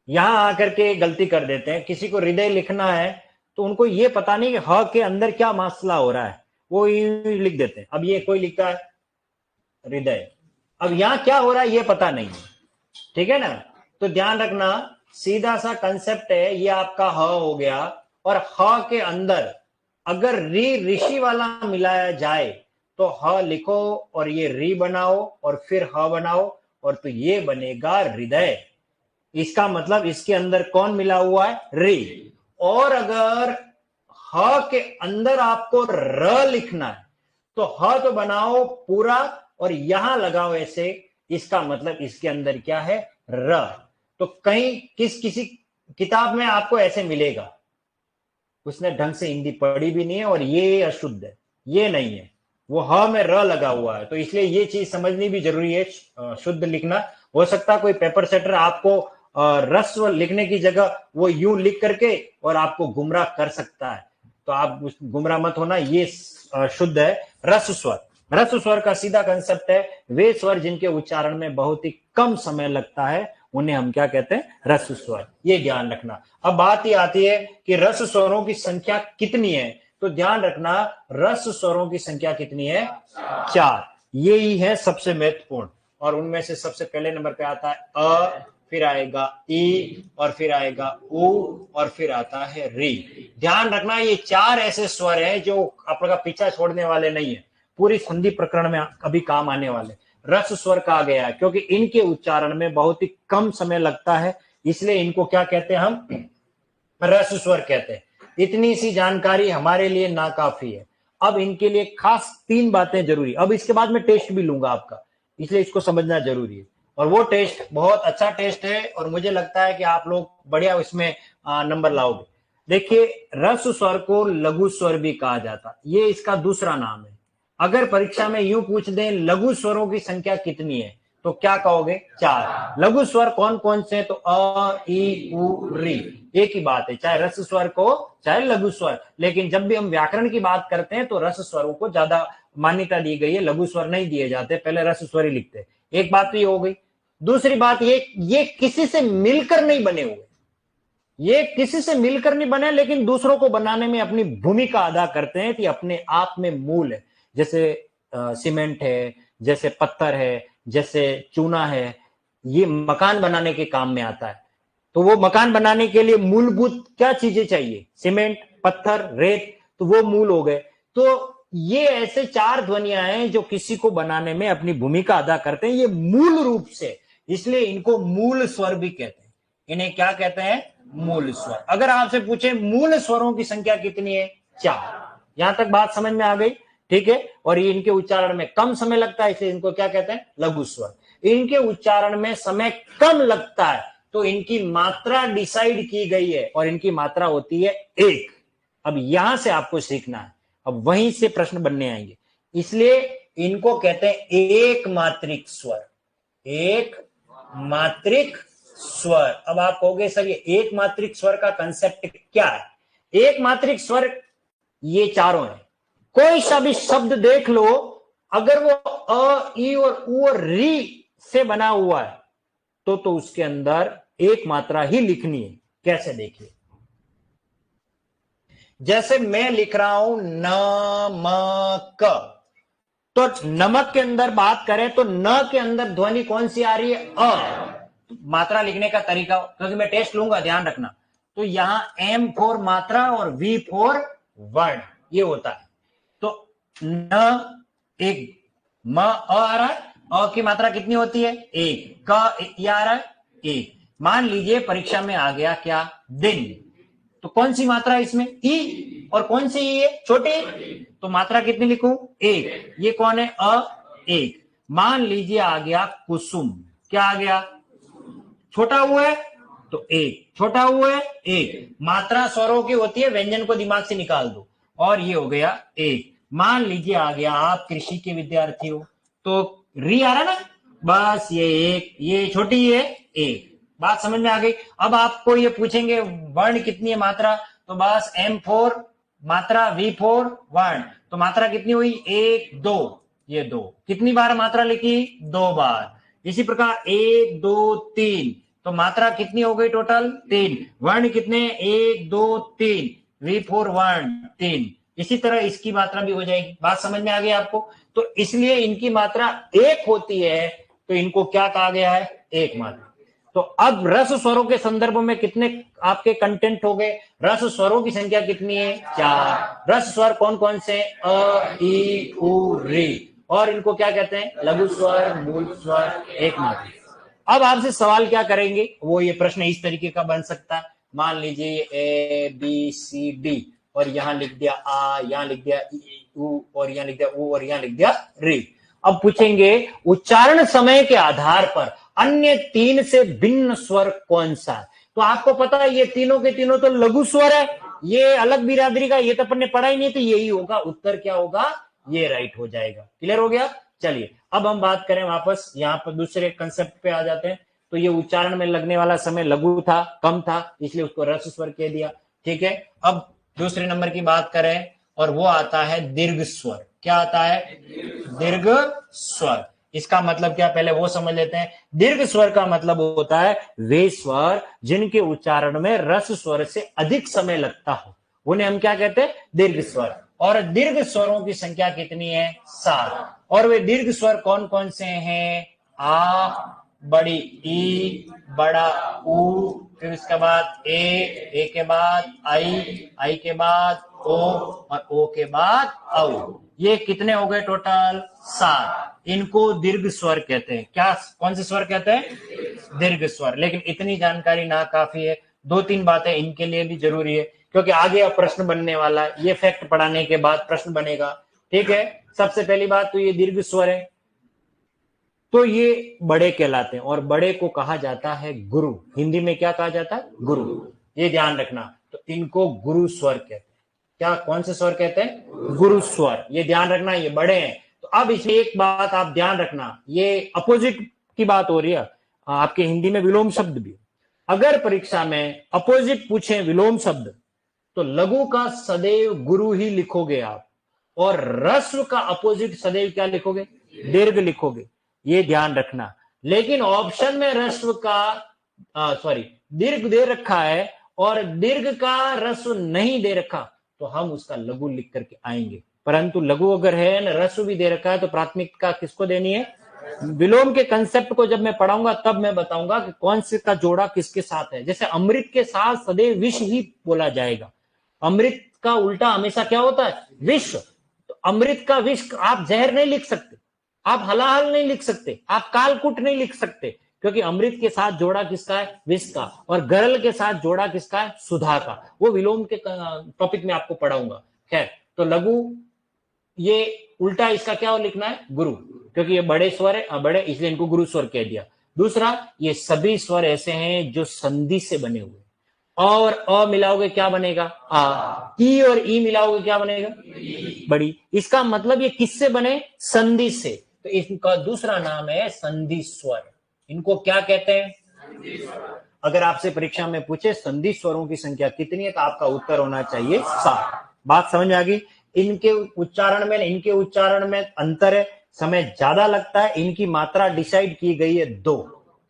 यहां आकर के गलती कर देते हैं। किसी को हृदय लिखना है तो उनको ये पता नहीं कि ह के अंदर क्या मसला हो रहा है, वो लिख देते हैं। अब ये कोई लिखता है हृदय, अब यहां क्या हो रहा है ये पता नहीं है, ठीक है ना। तो ध्यान रखना, सीधा सा कंसेप्ट है, ये आपका ह हो गया, और ह के अंदर अगर री ऋषि वाला मिलाया जाए तो ह लिखो और ये री बनाओ और फिर ह बनाओ, और तो ये बनेगा हृदय। इसका मतलब इसके अंदर कौन मिला हुआ है? री। और अगर ह के अंदर आपको र लिखना है तो ह तो बनाओ पूरा और यहां लगाओ ऐसे, इसका मतलब इसके अंदर क्या है? र। तो कहीं किसी किताब में आपको ऐसे मिलेगा, उसने ढंग से हिंदी पढ़ी भी नहीं है और ये अशुद्ध है, ये नहीं है, वो ह में र लगा हुआ है। तो इसलिए ये चीज समझनी भी जरूरी है, शुद्ध लिखना। हो सकता है कोई पेपर सेटर आपको रस्व लिखने की जगह वो यूं लिख करके और आपको गुमराह कर सकता है, तो आप गुमराह मत होना। ये शुद्ध है रस स्वर। रस स्वर का सीधा कंसेप्ट है वे स्वर जिनके उच्चारण में बहुत ही कम समय लगता है, उन्हें हम क्या कहते हैं? रस स्वर। ये ध्यान रखना। अब बात ही आती है कि रस स्वरों की संख्या कितनी है, तो ध्यान रखना रस स्वरों की संख्या कितनी है? 4। ये ही है सबसे महत्वपूर्ण, और उनमें से सबसे पहले नंबर पे आता है अ, फिर आएगा ई, और फिर आएगा उ, और फिर आता है री। ध्यान रखना ये 4 ऐसे स्वर हैं जो आपका पीछा छोड़ने वाले नहीं है, पूरी संधि प्रकरण में कभी काम आने वाले। रस स्वर कहा गया है क्योंकि इनके उच्चारण में बहुत ही कम समय लगता है, इसलिए इनको क्या कहते हैं? हम रस स्वर कहते हैं। इतनी सी जानकारी हमारे लिए नाकाफी है। अब इनके लिए खास 3 बातें जरूरी। अब इसके बाद में टेस्ट भी लूंगा आपका, इसलिए इसको समझना जरूरी है, और वो टेस्ट बहुत अच्छा टेस्ट है और मुझे लगता है कि आप लोग बढ़िया इसमें नंबर लाओगे। देखिए रस स्वर को लघु स्वर भी कहा जाता, ये इसका दूसरा नाम है। अगर परीक्षा में यूं पूछ दें लघु स्वरों की संख्या कितनी है तो क्या कहोगे? 4। लघु स्वर कौन कौन से हैं? तो अ, ई, उ, री। एक ही बात है, चाहे रस स्वर को चाहे लघु स्वर। लेकिन जब भी हम व्याकरण की बात करते हैं तो रस स्वरों को ज्यादा मान्यता दी गई है, लघु स्वर नहीं दिए जाते, पहले रस स्वर ही लिखते। एक बात तो ये हो गई। दूसरी बात ये किसी से मिलकर नहीं बने हुए, ये किसी से मिलकर नहीं बने, लेकिन दूसरों को बनाने में अपनी भूमिका अदा करते हैं कि अपने आप में मूल है। जैसे सीमेंट है, जैसे पत्थर है, जैसे चूना है, ये मकान बनाने के काम में आता है। तो वो मकान बनाने के लिए मूलभूत क्या चीजें चाहिए? सीमेंट, पत्थर, रेत, तो वो मूल हो गए। तो ये ऐसे 4 ध्वनियां हैं जो किसी को बनाने में अपनी भूमिका अदा करते हैं, ये मूल रूप से, इसलिए इनको मूल स्वर भी कहते हैं। इन्हें क्या कहते हैं? मूल स्वर। अगर आपसे पूछे मूल स्वरों की संख्या कितनी है? 4। यहां तक बात समझ में आ गई? ठीक है। और ये इनके उच्चारण में कम समय लगता है, इसलिए इनको क्या कहते हैं? लघु स्वर। इनके उच्चारण में समय कम लगता है तो इनकी मात्रा डिसाइड की गई है और इनकी मात्रा होती है 1। अब यहां से आपको सीखना है, अब वहीं से प्रश्न बनने आएंगे, इसलिए इनको कहते हैं एक मात्रिक स्वर। एक मात्रिक स्वर। अब आप कहोगे सर ये एक मात्रिक स्वर का कंसेप्ट क्या है? एक मात्रिक स्वर ये चारों हैं। कोई सा भी शब्द देख लो, अगर वो अ, ई और उ और री से बना हुआ है तो उसके अंदर एक मात्रा ही लिखनी है। कैसे? देखिए, जैसे मैं लिख रहा हूं नमक, तो नमक के अंदर बात करें तो न के अंदर ध्वनि कौन सी आ रही है? अ। मात्रा लिखने का तरीका, क्योंकि मैं टेस्ट लूंगा, ध्यान रखना। तो यहां एम फॉर मात्रा और वी फॉर वर्ण, ये होता है। तो न एक, म अ आ रहा है, अ की मात्रा कितनी होती है? 1। क आ रहा है 1। मान लीजिए परीक्षा में आ गया क्या? दिन, तो कौन सी मात्रा है इसमें? ई। और कौन सी ई है? छोटी। तो मात्रा कितनी लिखूं? 1। ये कौन है? अ, 1। मान लीजिए आ गया कुसुम, क्या आ गया? छोटा हुआ है तो 1, छोटा हुआ है 1। मात्रा स्वरों की होती है, व्यंजन को दिमाग से निकाल दो, और ये हो गया 1। मान लीजिए आ गया आप कृषि के विद्यार्थी हो, तो री आ रहा ना, बस ये 1, ये छोटी है 1। बात समझ में आ गई? अब आपको ये पूछेंगे वर्ण कितनी है मात्रा, तो बस M4 मात्रा, V4 वर्ण, तो मात्रा कितनी हुई? 1 2, ये 2। कितनी बार मात्रा लिखी? 2 बार। इसी प्रकार 1 2 3, तो मात्रा कितनी हो गई टोटल? 3। वर्ण कितने? 1 2 3, V4 वर्ण 3। इसी तरह इसकी मात्रा भी हो जाएगी। बात समझ में आ गई आपको? तो इसलिए इनकी मात्रा 1 होती है, तो इनको क्या कहा गया है? एक मात्रा। तो अब रस स्वरों के संदर्भ में कितने आपके कंटेंट हो गए? रस स्वरों की संख्या कितनी है? 4। रस स्वर कौन कौन से? अ, ई, उ, री। और इनको क्या कहते हैं? लघु स्वर, मूल स्वर, एक मात्रिक। अब आपसे सवाल क्या करेंगे, वो ये प्रश्न इस तरीके का बन सकता है। मान लीजिए ए बी सी डी, और यहां लिख दिया आ, यहां लिख दिया ई, उ, और यहां लिख दिया उ, और यहां लिख दिया री। अब पूछेंगे उच्चारण समय के आधार पर अन्य 3 से भिन्न स्वर कौन सा है? तो आपको पता है ये तीनों के तीनों तो लघु स्वर है, ये अलग बिरादरी का, ये तो अपन ने पढ़ा ही नहीं, तो यही होगा उत्तर। क्या होगा? ये राइट हो जाएगा। क्लियर हो गया? चलिए अब हम बात करें वापस यहां पर दूसरे कंसेप्ट पे आ जाते हैं। तो ये उच्चारण में लगने वाला समय लघु था, कम था, इसलिए उसको रस स्वर कह दिया। ठीक है। अब दूसरे नंबर की बात करें, और वो आता है दीर्घ स्वर। क्या आता है? दीर्घ स्वर। इसका मतलब क्या, पहले वो समझ लेते हैं। दीर्घ स्वर का मतलब होता है वे स्वर जिनके उच्चारण में रस स्वर से अधिक समय लगता हो, उन्हें हम क्या कहते हैं? दीर्घ स्वर। और दीर्घ स्वरों की संख्या कितनी है? 7। और वे दीर्घ स्वर कौन कौन से हैं? आ, बड़ी ई, बड़ा ऊ, फिर उसके बाद ए के बाद आई के बाद ओ, और ओ के बाद औ। ये कितने हो गए टोटल? 7। इनको दीर्घ स्वर कहते हैं। क्या, कौन से स्वर कहते हैं? दीर्घ स्वर। लेकिन इतनी जानकारी ना काफी है, 2-3 बातें इनके लिए भी जरूरी है, क्योंकि आगे अब प्रश्न बनने वाला है। ये फैक्ट पढ़ाने के बाद प्रश्न बनेगा। ठीक है। सबसे पहली बात तो ये दीर्घ स्वर है, तो ये बड़े कहलाते हैं, और बड़े को कहा जाता है गुरु। हिंदी में क्या कहा जाता है? गुरु। ये ध्यान रखना। तो इनको गुरु स्वर कहते हैं। क्या, कौन से स्वर कहते हैं? गुरु स्वर। ये ध्यान रखना, ये बड़े हैं। तो अब इसमें एक बात आप ध्यान रखना, ये अपोजिट की बात हो रही है। आपके हिंदी में विलोम शब्द भी, अगर परीक्षा में अपोजिट पूछे विलोम शब्द, तो लघु का सदैव गुरु ही लिखोगे आप, और रस्व का अपोजिट सदैव क्या लिखोगे? दीर्घ लिखोगे। ये ध्यान रखना। लेकिन ऑप्शन में रस्व का दीर्घ दे रखा है और दीर्घ का रस्व नहीं दे रखा, तो हम उसका लघु लिख करके आएंगे। परंतु लघु अगर है न रस्व भी दे रखा है, तो प्राथमिकता किसको देनी है? विलोम के कंसेप्ट को जब मैं पढ़ाऊंगा तब मैं बताऊंगा कि कौन से का जोड़ा किसके साथ है। जैसे अमृत के साथ सदैव विष ही बोला जाएगा। अमृत का उल्टा हमेशा क्या होता है? विष। तो अमृत का विष आप जहर नहीं लिख सकते, आप हलाहल नहीं लिख सकते, आप कालकूट नहीं लिख सकते, क्योंकि अमृत के साथ जोड़ा किसका है? विष का। और गरल के साथ जोड़ा किसका है? सुधा का। वो विलोम के टॉपिक में आपको पढ़ाऊंगा। खैर, तो लघु ये उल्टा इसका क्या लिखना है? गुरु, क्योंकि ये बड़े स्वर है, बड़े, इसलिए इनको गुरु स्वर कह दिया। दूसरा, ये सभी स्वर ऐसे हैं जो संधि से बने हुए, और अ मिलाओगे क्या बनेगा? आ। ई और ई मिलाओगे क्या बनेगा? बड़ी। इसका मतलब ये किससे बने? संधि से। तो इनका दूसरा नाम है संधि स्वर। इनको क्या कहते हैं? अगर आपसे परीक्षा में पूछे संधि स्वरों की संख्या कितनी है, तो आपका उत्तर होना चाहिए 7। बात समझ में आ गई? इनके उच्चारण में अंतर है, समय ज्यादा लगता है। इनकी मात्रा डिसाइड की गई है 2।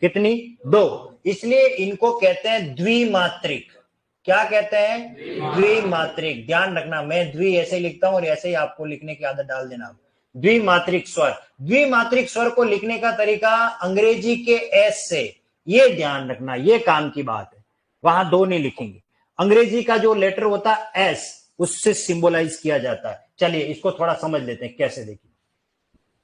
कितनी? 2। इसलिए इनको कहते हैं द्विमात्रिक। क्या कहते हैं? द्विमात्रिक। ध्यान रखना, मैं द्वि ऐसे लिखता हूं और ऐसे ही आपको लिखने की आदत डाल देना। द्विमात्रिक स्वर। द्विमात्रिक स्वर को लिखने का तरीका अंग्रेजी के एस से, ये ध्यान रखना, ये काम की बात है। वहां 2 नहीं लिखेंगे। अंग्रेजी का जो लेटर होता है एस, उससे सिंबलाइज किया जाता है। चलिए इसको थोड़ा समझ लेते हैं कैसे। देखिए,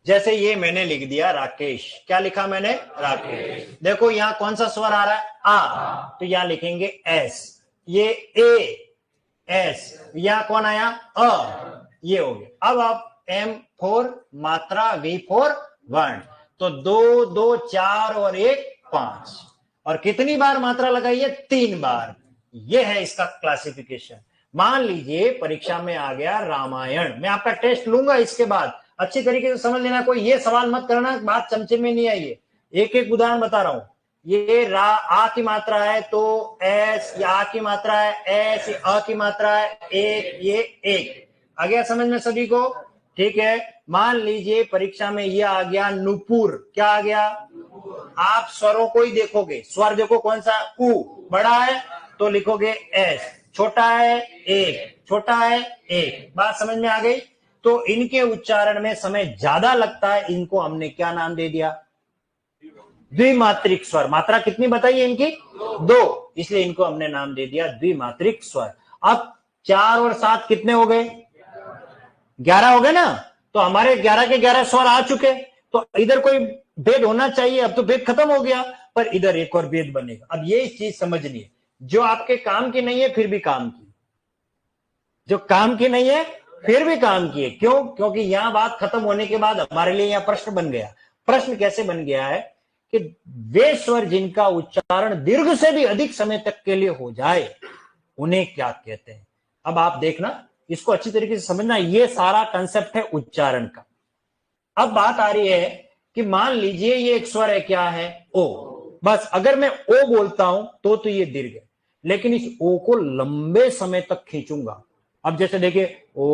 जैसे ये मैंने लिख दिया राकेश। क्या लिखा मैंने? राकेश। देखो यहां कौन सा स्वर आ रहा है? आ। तो यहां लिखेंगे एस। ये ए, एस। यहां कौन आया? अ। ये हो गया। अब आप M4 मात्रा, V4 वर्ण। तो 2 2 4 और 1 5। और कितनी बार मात्रा लगाई है? 3 बार। ये है इसका क्लासिफिकेशन। मान लीजिए परीक्षा में आ गया रामायण, मैं आपका टेस्ट लूंगा इसके बाद, अच्छी तरीके से समझ लेना। कोई ये सवाल मत करना बात चमचे में नहीं आई है। एक एक उदाहरण बता रहा हूं। ये आ की मात्रा है तो एस, या आ की मात्रा है एस, अ की मात्रा है एक, ये एक। आ गया समझ में सभी को? ठीक है। मान लीजिए परीक्षा में ये आ गया नुपुर। क्या आ गया? आप स्वरों को ही देखोगे। स्वर देखो कौन सा? उ। बड़ा है तो लिखोगे एस, छोटा है एक, छोटा है एक। बात समझ में आ गई? तो इनके उच्चारण में समय ज्यादा लगता है, इनको हमने क्या नाम दे दिया? द्विमात्रिक स्वर। मात्रा कितनी बताइए इनकी? 2। इसलिए इनको हमने नाम दे दिया द्विमात्रिक स्वर। अब 4 और 7 कितने हो गए? 11 हो गए ना। तो हमारे 11 के 11 स्वर आ चुके। तो इधर कोई भेद होना चाहिए, अब तो भेद खत्म हो गया, पर इधर एक और भेद बनेगा। अब ये चीज समझनी है, जो आपके काम की नहीं है फिर भी काम की, जो काम की नहीं है फिर भी काम की है। क्यों? क्योंकि यहां बात खत्म होने के बाद हमारे लिए यहां प्रश्न बन गया। प्रश्न कैसे बन गया है कि वे स्वर जिनका उच्चारण दीर्घ से भी अधिक समय तक के लिए हो जाए, उन्हें क्या कहते हैं? अब आप देखना, इसको अच्छी तरीके से समझना। ये सारा कंसेप्ट है उच्चारण का। अब बात आ रही है कि मान लीजिए ये एक स्वर है, क्या है? ओ। बस अगर मैं ओ बोलता हूं तो ये दीर्घ है, लेकिन इस ओ को लंबे समय तक खींचूंगा। अब जैसे देखिए, ओ,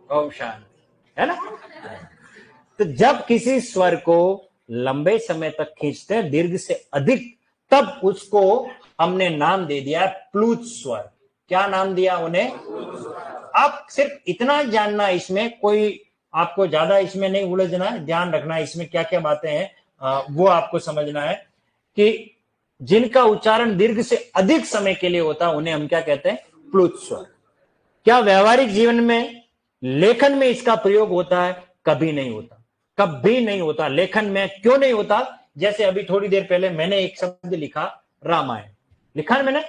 ओम शांति, है ना? तो जब किसी स्वर को लंबे समय तक खींचते हैं, दीर्घ से अधिक, तब उसको हमने नाम दे दिया प्लूत स्वर। क्या नाम दिया उन्हें? अब सिर्फ इतना जानना, इसमें कोई आपको ज्यादा इसमें नहीं उलझना है। ध्यान रखना इसमें क्या क्या बातें हैं वो आपको समझना है कि जिनका उच्चारण दीर्घ से अधिक समय के लिए होता है उन्हें हम क्या कहते हैं? प्लुत स्वर। क्या व्यावहारिक जीवन में, लेखन में इसका प्रयोग होता है? कभी नहीं होता, कभी नहीं होता। लेखन में क्यों नहीं होता? जैसे अभी थोड़ी देर पहले मैंने एक शब्द लिखा, रामायण लिखा है मैंने,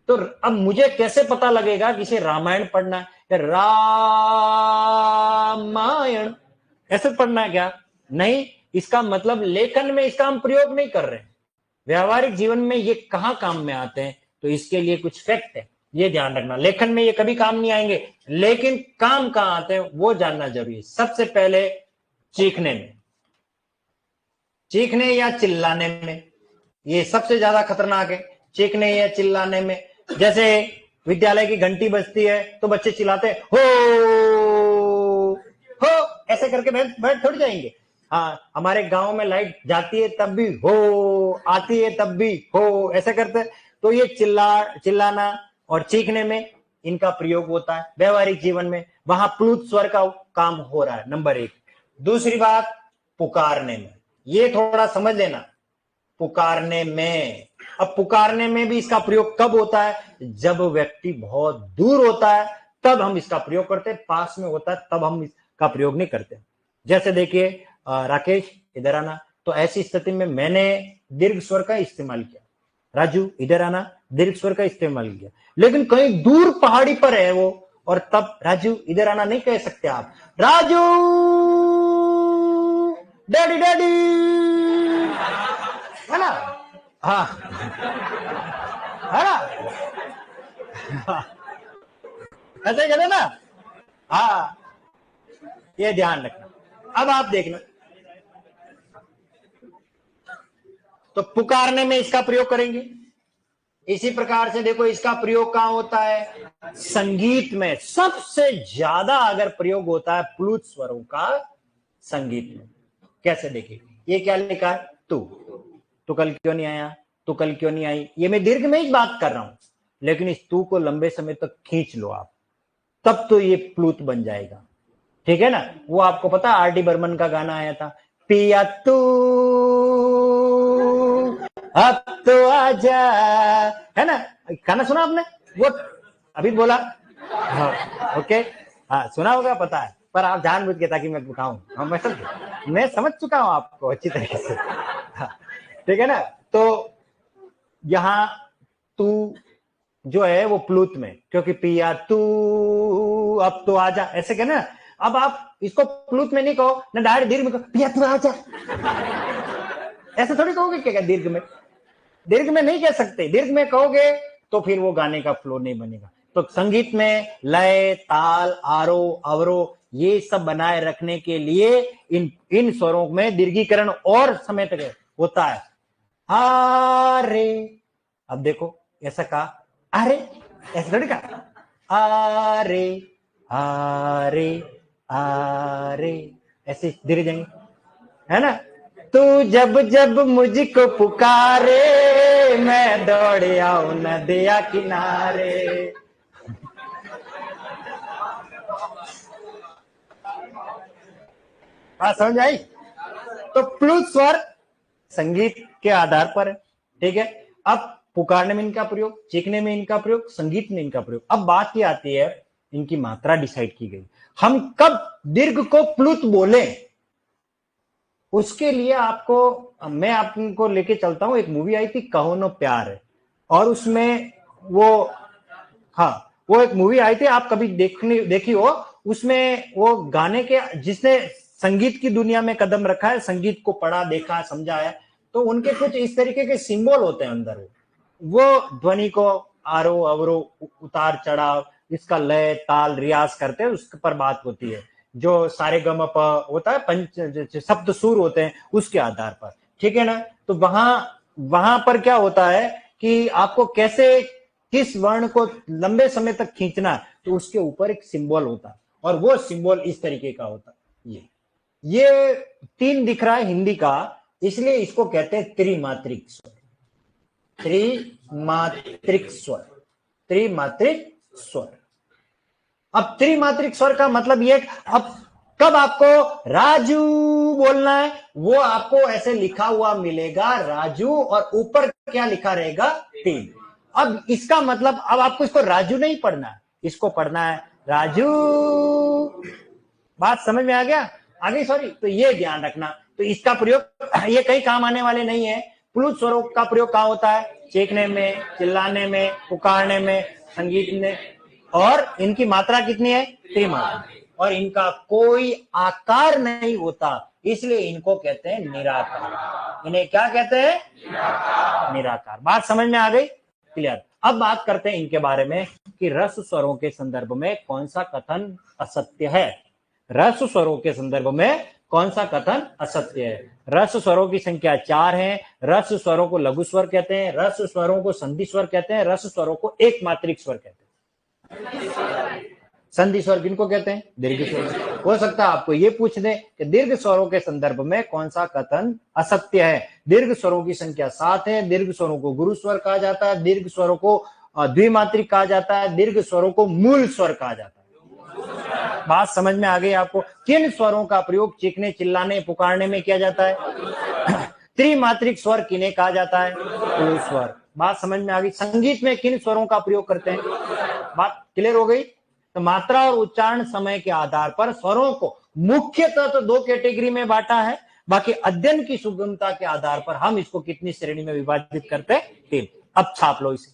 तो अब मुझे कैसे पता लगेगा कि इसे रामायण पढ़ना है या रामायण ऐसे पढ़ना है? क्या नहीं। इसका मतलब लेखन में इसका हम प्रयोग नहीं कर रहे हैं। व्यवहारिक जीवन में ये कहाँ काम में आते हैं, तो इसके लिए कुछ फैक्ट है, ये ध्यान रखना। लेखन में ये कभी काम नहीं आएंगे, लेकिन काम कहाँ आते हैं वो जानना जरूरी है। सबसे पहले चीखने में, चीखने या चिल्लाने में, ये सबसे ज्यादा खतरनाक है, चीखने या चिल्लाने में। जैसे विद्यालय की घंटी बजती है तो बच्चे चिल्लाते हैं हो, ऐसे करके बैठ थोड़ी जाएंगे। हाँ, हमारे गांव में लाइट जाती है तब भी हो, आती है तब भी हो, ऐसे करते हैं। तो ये चिल्लाना और चीखने में इनका प्रयोग होता है व्यवहारिक जीवन में, वहां प्लुत स्वर का काम हो रहा है, नंबर एक। दूसरी बात, पुकारने में, ये थोड़ा समझ लेना, पुकारने में। अब पुकारने में भी इसका प्रयोग कब होता है, जब व्यक्ति बहुत दूर होता है तब हम इसका प्रयोग करते हैं, पास में होता है तब हम इसका प्रयोग नहीं करते। जैसे देखिए राकेश इधर आना, तो ऐसी स्थिति में मैंने दीर्घ स्वर का इस्तेमाल किया, राजू इधर आना, दीर्घ स्वर का इस्तेमाल किया। लेकिन कहीं दूर पहाड़ी पर है वो, और तब राजू इधर आना नहीं कह सकते आप, राजू डैडी डैडी, है ना? हाँ, है ना? ऐसे करें ना? हाँ, ये ध्यान रखना। अब आप देखना, तो पुकारने में इसका प्रयोग करेंगे। इसी प्रकार से देखो, इसका प्रयोग कहां होता है, संगीत में। सबसे ज्यादा अगर प्रयोग होता है प्लुत स्वरों का संगीत में। कैसे देखिए, ये क्या लिखा है, तू कल क्यों नहीं आया, तू कल क्यों नहीं आई। ये मैं दीर्घ में ही बात कर रहा हूं, लेकिन इस तू को लंबे समय तक खींच लो आप, तब तो ये प्लुत बन जाएगा, ठीक है ना? वो आपको पता, आर.डी. बर्मन का गाना आया था, पिया तू अब तो आजा, है ना? गाना सुना आपने? वो अभी बोला, हाँ, ओके, हाँ सुना होगा, पता है, पर आप जानबूझ के ताकि मैं बताऊं। हाँ, मैं समझ चुका हूं आपको अच्छी तरीके से, ठीक है ना? तो यहां तू जो है वो प्लुत में, क्योंकि पिया तू अब तो आजा, ऐसे कहना। अब आप इसको प्लुत में नहीं कहो ना, डायरेक्ट दीर्घ में कहो, पिया तू आजा, ऐसे थोड़ी कहोगे क्या दीर्घ में? दीर्घ में नहीं कह सकते, दीर्घ में कहोगे तो फिर वो गाने का फ्लो नहीं बनेगा। तो संगीत में लय, ताल, आरोह, अवरोह, ये सब बनाए रखने के लिए इन स्वरों में दीर्घीकरण और समय तक होता है। अरे, अब देखो ऐसा कहा, अरे ऐसा थोड़ी कहा, अरे अरे अरे, ऐसे धीरे जाएंगे, है ना? तू जब जब मुझको पुकारे, मैं दौड़ आऊं नदिया किनारे। समझ आई? तो प्लुत स्वर संगीत के आधार पर है, ठीक है? अब पुकारने में इनका प्रयोग, चीखने में इनका प्रयोग, संगीत में इनका प्रयोग। अब बात ये आती है, इनकी मात्रा डिसाइड की गई, हम कब दीर्घ को प्लुत बोले, उसके लिए आपको मैं आपको लेके चलता हूं। एक मूवी आई थी, कहो न प्यार है, और उसमें वो, हाँ, वो एक मूवी आई थी, आप कभी देखी हो। उसमें वो गाने के, जिसने संगीत की दुनिया में कदम रखा है, संगीत को पढ़ा, देखा, समझा है, तो उनके कुछ इस तरीके के सिंबल होते हैं अंदर। वो ध्वनि को आरोह अवरोह, उतार चढ़ाव, इसका लय, ताल, रियाज करते हैं, उस पर बात होती है। जो सारे गम प होता है, पंच सप्त सुर होते हैं, उसके आधार पर, ठीक है ना? तो वहां पर क्या होता है कि आपको कैसे, किस वर्ण को लंबे समय तक खींचना है, तो उसके ऊपर एक सिंबल होता है, और वो सिंबल इस तरीके का होता है। ये 3 दिख रहा है हिंदी का, इसलिए इसको कहते हैं त्रिमात्रिक स्वर। त्रिमात्रिक स्वर, त्रिमात्रिक स्वर। अब त्रिमात्रिक स्वर का मतलब ये, अब कब आपको राजू बोलना है, वो आपको ऐसे लिखा हुआ मिलेगा, राजू, और ऊपर क्या लिखा रहेगा, 3। अब इसका मतलब, अब आपको इसको राजू नहीं पढ़ना है, इसको पढ़ना है राजू। बात समझ में आ गया? आगे, सॉरी, तो ये ध्यान रखना। तो इसका प्रयोग ये कहीं काम आने वाले नहीं है। प्लुत स्वरों का प्रयोग कहां होता है, चीखने में, चिल्लाने में, पुकारने में, संगीत में, और इनकी मात्रा कितनी है, त्रिमात्रा, और इनका कोई आकार नहीं होता, इसलिए इनको कहते हैं निराकार। इन्हें क्या कहते हैं? निराकार। बात समझ में आ गई? क्लियर। अब बात करते हैं इनके बारे में कि रस स्वरों के संदर्भ में कौन सा कथन असत्य है। रस स्वरों के संदर्भ में कौन सा कथन असत्य है? रस स्वरों की संख्या 4 है। रस स्वरों को लघु स्वर कहते हैं, रस स्वरों को संधि स्वर कहते हैं, रस स्वरों को एक मात्रिक स्वर कहते हैं। संधि स्वर किनको कहते हैं? दीर्घ स्वर। हो सकता है आपको ये पूछ दे कि दीर्घ स्वरों के संदर्भ में कौन सा कथन असत्य है। दीर्घ स्वरों की संख्या 7 है। दीर्घ स्वरों को गुरु स्वर कहा जाता है, दीर्घ स्वरों को द्विमात्रिक कहा जाता है, दीर्घ स्वरों को मूल स्वर कहा जाता है। बात समझ में आ गई आपको? किन स्वरों का प्रयोग चीखने, चिल्लाने, पुकारने में किया जाता है? त्रिमात्रिक स्वर किन्हें कहा जाता है? पुरुष स्वर। बात समझ में आ गई? संगीत में किन स्वरों का प्रयोग करते हैं? बात क्लियर हो गई? तो मात्रा और उच्चारण समय के आधार पर स्वरों को मुख्यतः तो 2 कैटेगरी में बांटा है, बाकी अध्ययन की सुगमता के आधार पर हम इसको कितनी श्रेणी में विभाजित करते हैं? 3। अब छाप लो इसे।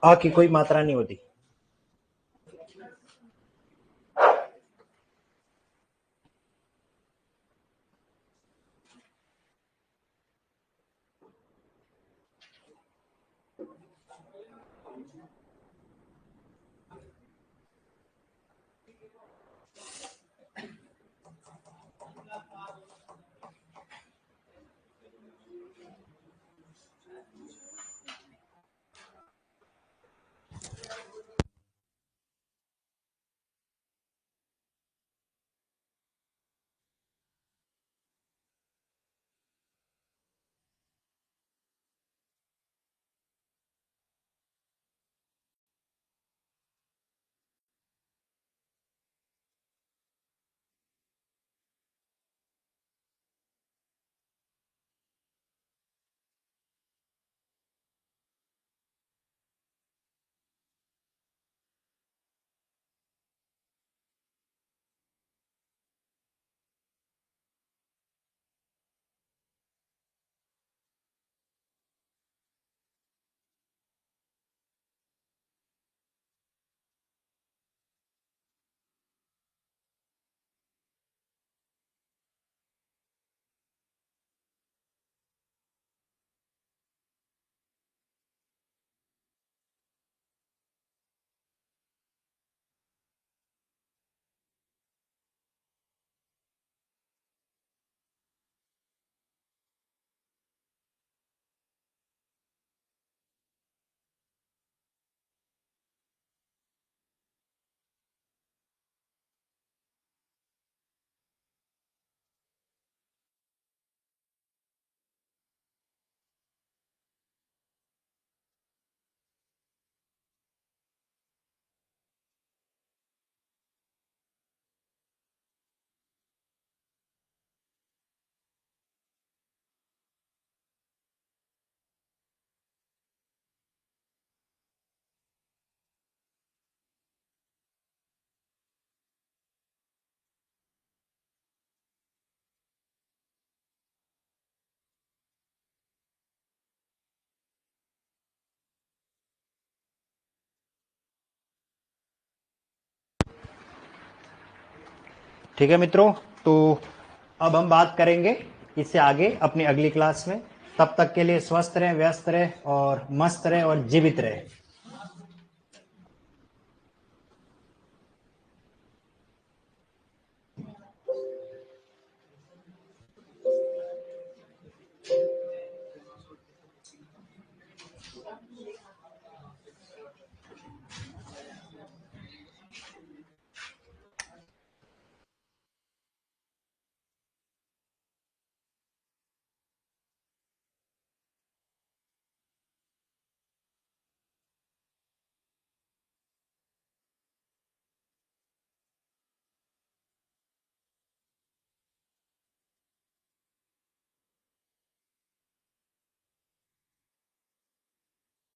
अ की कोई मात्रा नहीं होती। ठीक है मित्रों, तो अब हम बात करेंगे इससे आगे अपनी अगली क्लास में। तब तक के लिए स्वस्थ रहें, व्यस्त रहें और मस्त रहें और जीवित रहें।